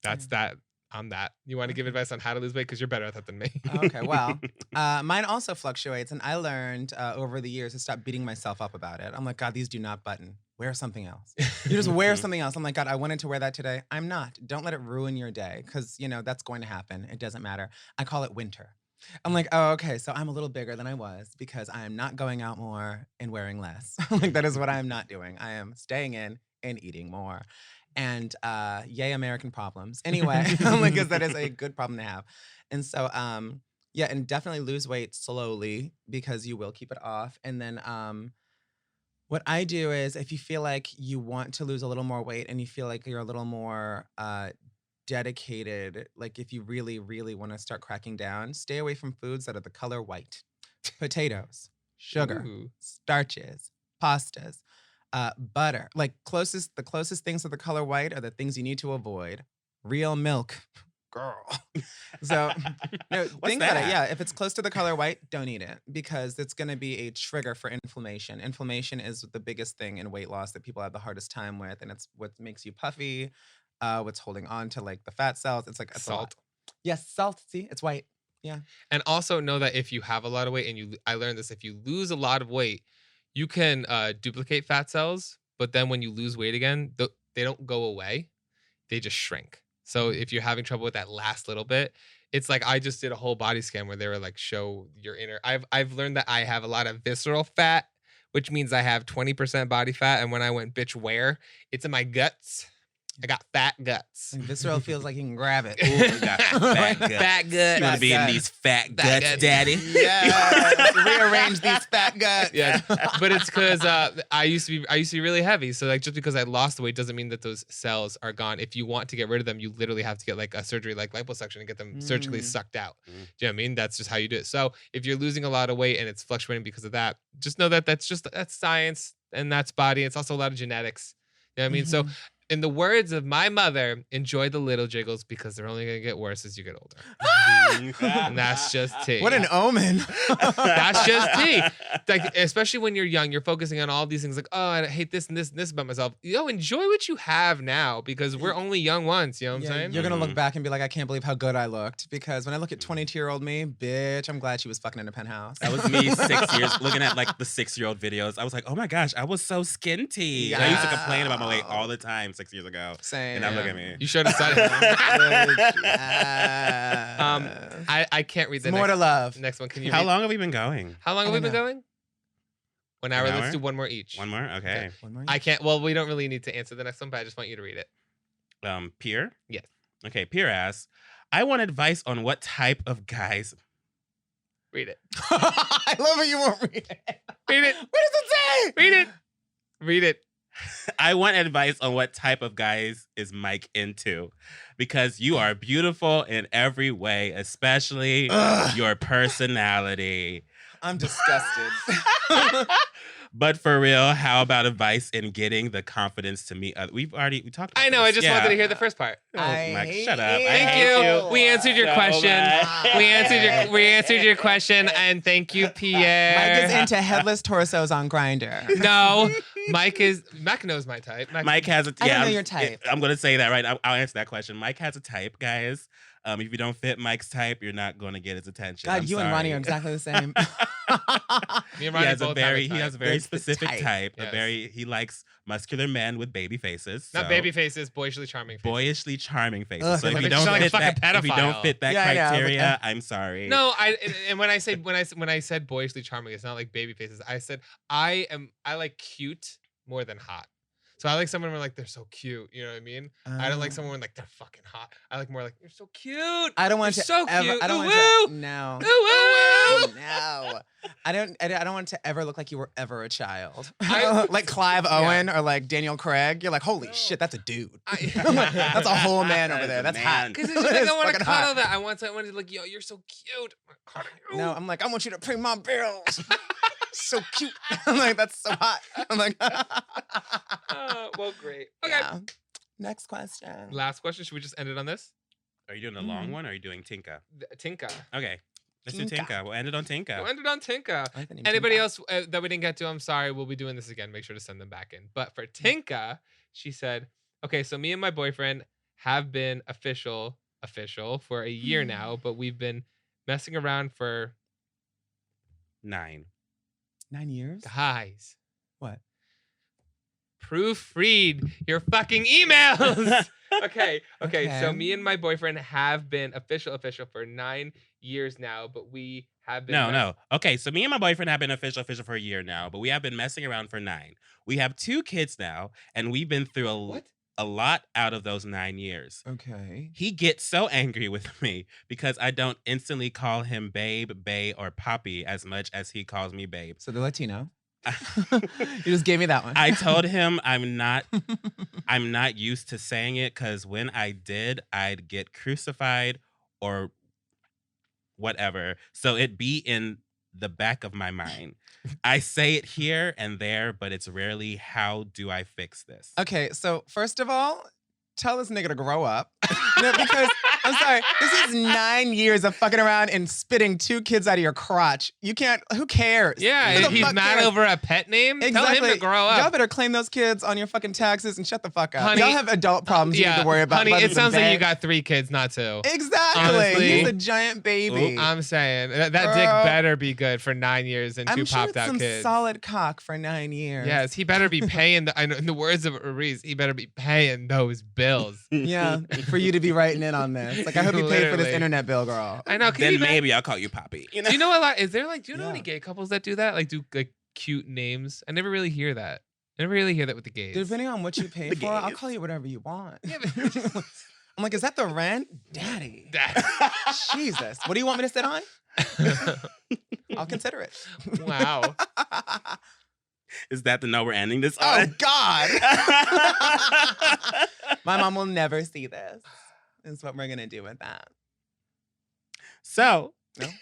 that's that. On that. You want to give advice on how to lose weight? Because you're better at that than me. Okay, well, mine also fluctuates. And I learned over the years to stop beating myself up about it. I'm like, God, these do not button. Wear something else. You just wear something else. I'm like, God, I wanted to wear that today. I'm not. Don't let it ruin your day because, that's going to happen. It doesn't matter. I call it winter. I'm like, oh, okay, so I'm a little bigger than I was because I am not going out more and wearing less. Like, that is what I am not doing. I am staying in and eating more. And yay, American problems. Anyway, because that is a good problem to have. And so, yeah, and definitely lose weight slowly because you will keep it off. And then what I do is if you feel like you want to lose a little more weight and you feel like you're a little more dedicated, like if you really, really want to start cracking down, stay away from foods that are the color white. Potatoes, sugar, Ooh. starches, pastas. Butter, the closest things to the color white are the things you need to avoid. Real milk, girl. So, think about it. Yeah, if it's close to the color white, don't eat it because it's going to be a trigger for inflammation. Inflammation is the biggest thing in weight loss that people have the hardest time with, and it's what makes you puffy. What's holding on to the fat cells? It's it's Salt. Yes, salt. See, it's white. Yeah. And also know that if you have a lot of weight and I learned this, if you lose a lot of weight, you can duplicate fat cells, but then when you lose weight again, they don't go away. They just shrink. So if you're having trouble with that last little bit, it's I just did a whole body scan where they were show your inner. I've learned that I have a lot of visceral fat, which means I have 20% body fat. And when I went, bitch, where? It's in my guts. I got fat guts. Visceral feels like you can grab it. Ooh, you got fat guts. Fat guts. You want to be in these fat guts, guts. daddy? Yeah. Rearrange these fat guts. Yeah, but it's because I used to be really heavy. So just because I lost the weight doesn't mean that those cells are gone. If you want to get rid of them, you literally have to get a surgery like liposuction and get them surgically sucked out. Do you know what I mean? That's just how you do it. So if you're losing a lot of weight and it's fluctuating because of that, just know that that's science and that's body. It's also a lot of genetics. You know what I mean? So in the words of my mother, enjoy the little jiggles because they're only going to get worse as you get older. And that's just tea. What an omen. That's just tea. Especially when you're young, you're focusing on all these things oh, I hate this and this and this about myself. Enjoy what you have now because we're only young once. You know what I'm saying? You're going to look back and be like, I can't believe how good I looked. Because when I look at 22-year-old me, bitch, I'm glad she was fucking in a penthouse. That was me 6 years, looking at the 6-year-old videos. I was like, oh my gosh, I was so skinty. And I used to complain about my weight all the time 6 years ago. Same. And now look at me. You should have said it. I can't read the more to love. next one. Can you How read? long have we been going? How long have we been know. going? 1 hour. An Let's hour? do one more each. One more? Okay. One more. I can't. Well, we don't really need to answer the next one, but I just want you to read it. Pierre? Yes. Okay, Pierre asks, I want advice on what type of guys. Read it. I love it. You won't read it. Read it. What does it say? Read it. Read it. I want advice on what type of guys is Mike into, because you are beautiful in every way, especially your personality. I'm disgusted. But for real, how about advice in getting the confidence to meet others? We talked about I know. this. I just wanted to hear the first part. Oh, I Mike, hate shut up. you. I Thank hate you. We answered your So question. much. We answered your question, and thank you, Pierre. Mike is into headless torsos on Grindr. No, Mike knows my type. Mike has a I don't know your type. I'm going to say that right. I'll answer that question. Mike has a type, guys. If you don't fit Mike's type, you're not going to get his attention. God, I'm you and Ronnie are exactly the same. Me and He Ronnie has both he has a very That's the specific type. type. Yes. He likes muscular men with baby faces. Not so- baby faces, boyishly charming faces. boyishly charming faces. Ugh, So if that you makes don't you fit sound like a fucking if you don't pedophile. fit that Yeah, yeah, criteria, I'm sorry. No, and when I said boyishly charming, it's not like baby faces. I said I like cute more than hot. So I like someone where like they're so cute, you know what I mean? I don't like someone when like they're fucking hot. I like more like you're so cute. I don't want You're to so ever. cute. I don't Ooh, want to. woo. No. Ooh, woo. No. I don't want to ever look like you were ever a child. I- like Clive Owen or like Daniel Craig. You're like, holy shit, that's a dude. That's a whole man over there. That's hot. Because it's just like I want to fucking cuddle hot. that. I want someone to like, yo, you're so cute. No, I'm like, I want you to pay my bills. So cute. I'm like, that's so hot. I'm like, Well, great. Okay. yeah. Next question. Last question. Should we just end it on this? Are you doing a long one or are you doing Tinka? Tinka. Okay. Let's do Tinka. Tinka. We'll end it on Tinka. We'll end it on Tinka. I like the name Anybody Tinka. else that we didn't get to, I'm sorry. We'll be doing this again. Make sure to send them back in. But for Tinka, she said, okay, so me and my boyfriend have been official for a year now, but we've been messing around for 9. 9 years? guys. What? Proofread your fucking emails. Okay. So Okay. me and my boyfriend have been official for 9 years now, but we have been No. Okay, so me and my boyfriend have been official for a year now, but we have been messing around for 9. We have 2 kids now, and we've been through a lot out of those 9 years. Okay. He gets so angry with me because I don't instantly call him babe, bae, or poppy as much as he calls me babe. So the Latino. You just gave me that one. I told him I'm not used to saying it because when I did, I'd get crucified or whatever. So it'd be in the back of my mind. I say it here and there, but it's rarely how do I fix this? Okay, so first of all, tell this nigga to grow up. No, because I'm sorry, this is 9 years of fucking around and spitting 2 kids out of your crotch. You can't. Who cares? Yeah, Who the he's fuck mad cares? over a pet name. Exactly. Tell him to grow up. Y'all better claim those kids on your fucking taxes and shut the fuck up. Honey, Y'all have adult problems you need to worry about. honey, other it than sounds like you beg. got 3 kids, not 2. Exactly. Honestly. He's a giant baby. I'm saying that Girl. dick better be good for 9 years and 2 I'm sure popped it's out some kids. solid cock for 9 years. Yes, he better be paying. In the words of Arisce, he better be paying those bills. Yeah, for you to be writing in on this. Like, I hope you paid for this Literally. internet bill, girl. I know. Can Then you imagine- maybe I'll call you poppy. You know? Do you know a lot? Is there like? Do you know Yeah. any gay couples that do that? Like do like cute names? I never really hear that. I never really hear that with the gays. Depending on what you pay The for, I'll gays. call you whatever you want. Yeah, but- I'm like, is that the rent? Daddy. Jesus. What do you want me to sit on? I'll consider it. Wow. Is that the note we're ending this Oh, on? God. My mom will never see this. Is what we're going to do with that. So, Arisce,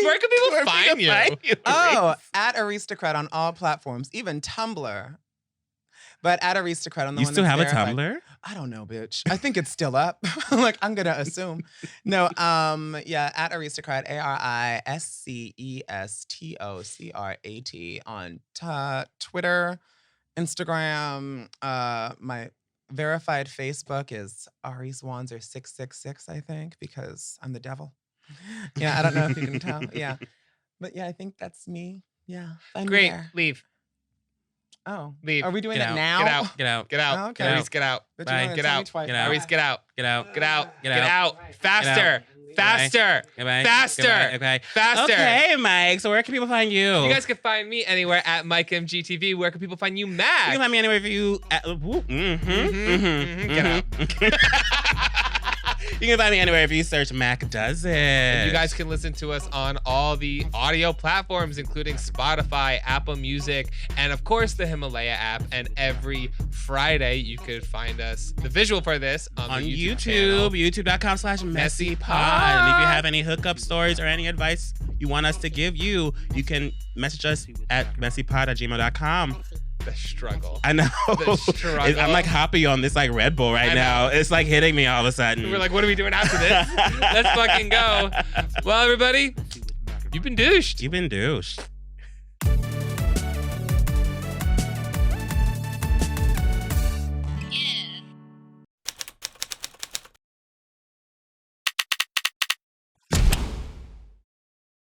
where can people where find you? Oh, at Aristocrat on all platforms, even Tumblr. But at Aristocrat on the You one still that's have a verified. Tumblr? I don't know, bitch. I think it's still up. Like, I'm gonna assume. No, yeah, at Aristocrat, ARISCESTOCRAT on Twitter, Instagram. My verified Facebook is Arisce Wanzer 666, I think, because I'm the devil. Yeah, I don't know if you can tell. Yeah. But yeah, I think that's me. Yeah. Find me Great. there. Leave. Oh. Leave. Are we doing Get that out. now? Get out. Get out. Get out. Oh, okay. Arisce, get out. But Bye. you wanna Get tell me out. twice. Get out. Arisce, get out. Get out. Get out. Get Get out. out. Faster. Goodbye. Faster. Goodbye. Faster. Goodbye. Okay. Faster. Okay, Mike. So where can people find you? You guys can find me anywhere at MikeMGTV. Where can people find you, You Mac? can find me anywhere if you. Get out. You can find me anywhere if you search Mac Does It. And you guys can listen to us on all the audio platforms, including Spotify, Apple Music, and of course the Himalaya app. And every Friday, you could find us, the visual for this, on the YouTube channel. youtube.com/MessyPod. And if you have any hookup stories or any advice you want us to give you, you can message us at messypod@gmail.com. The struggle. I know. The struggle. I'm like hoppy on this like Red Bull right now. It's like hitting me all of a sudden. We're like, what are we doing after this? Let's fucking go. Well, everybody, you've been douched. You've been douched.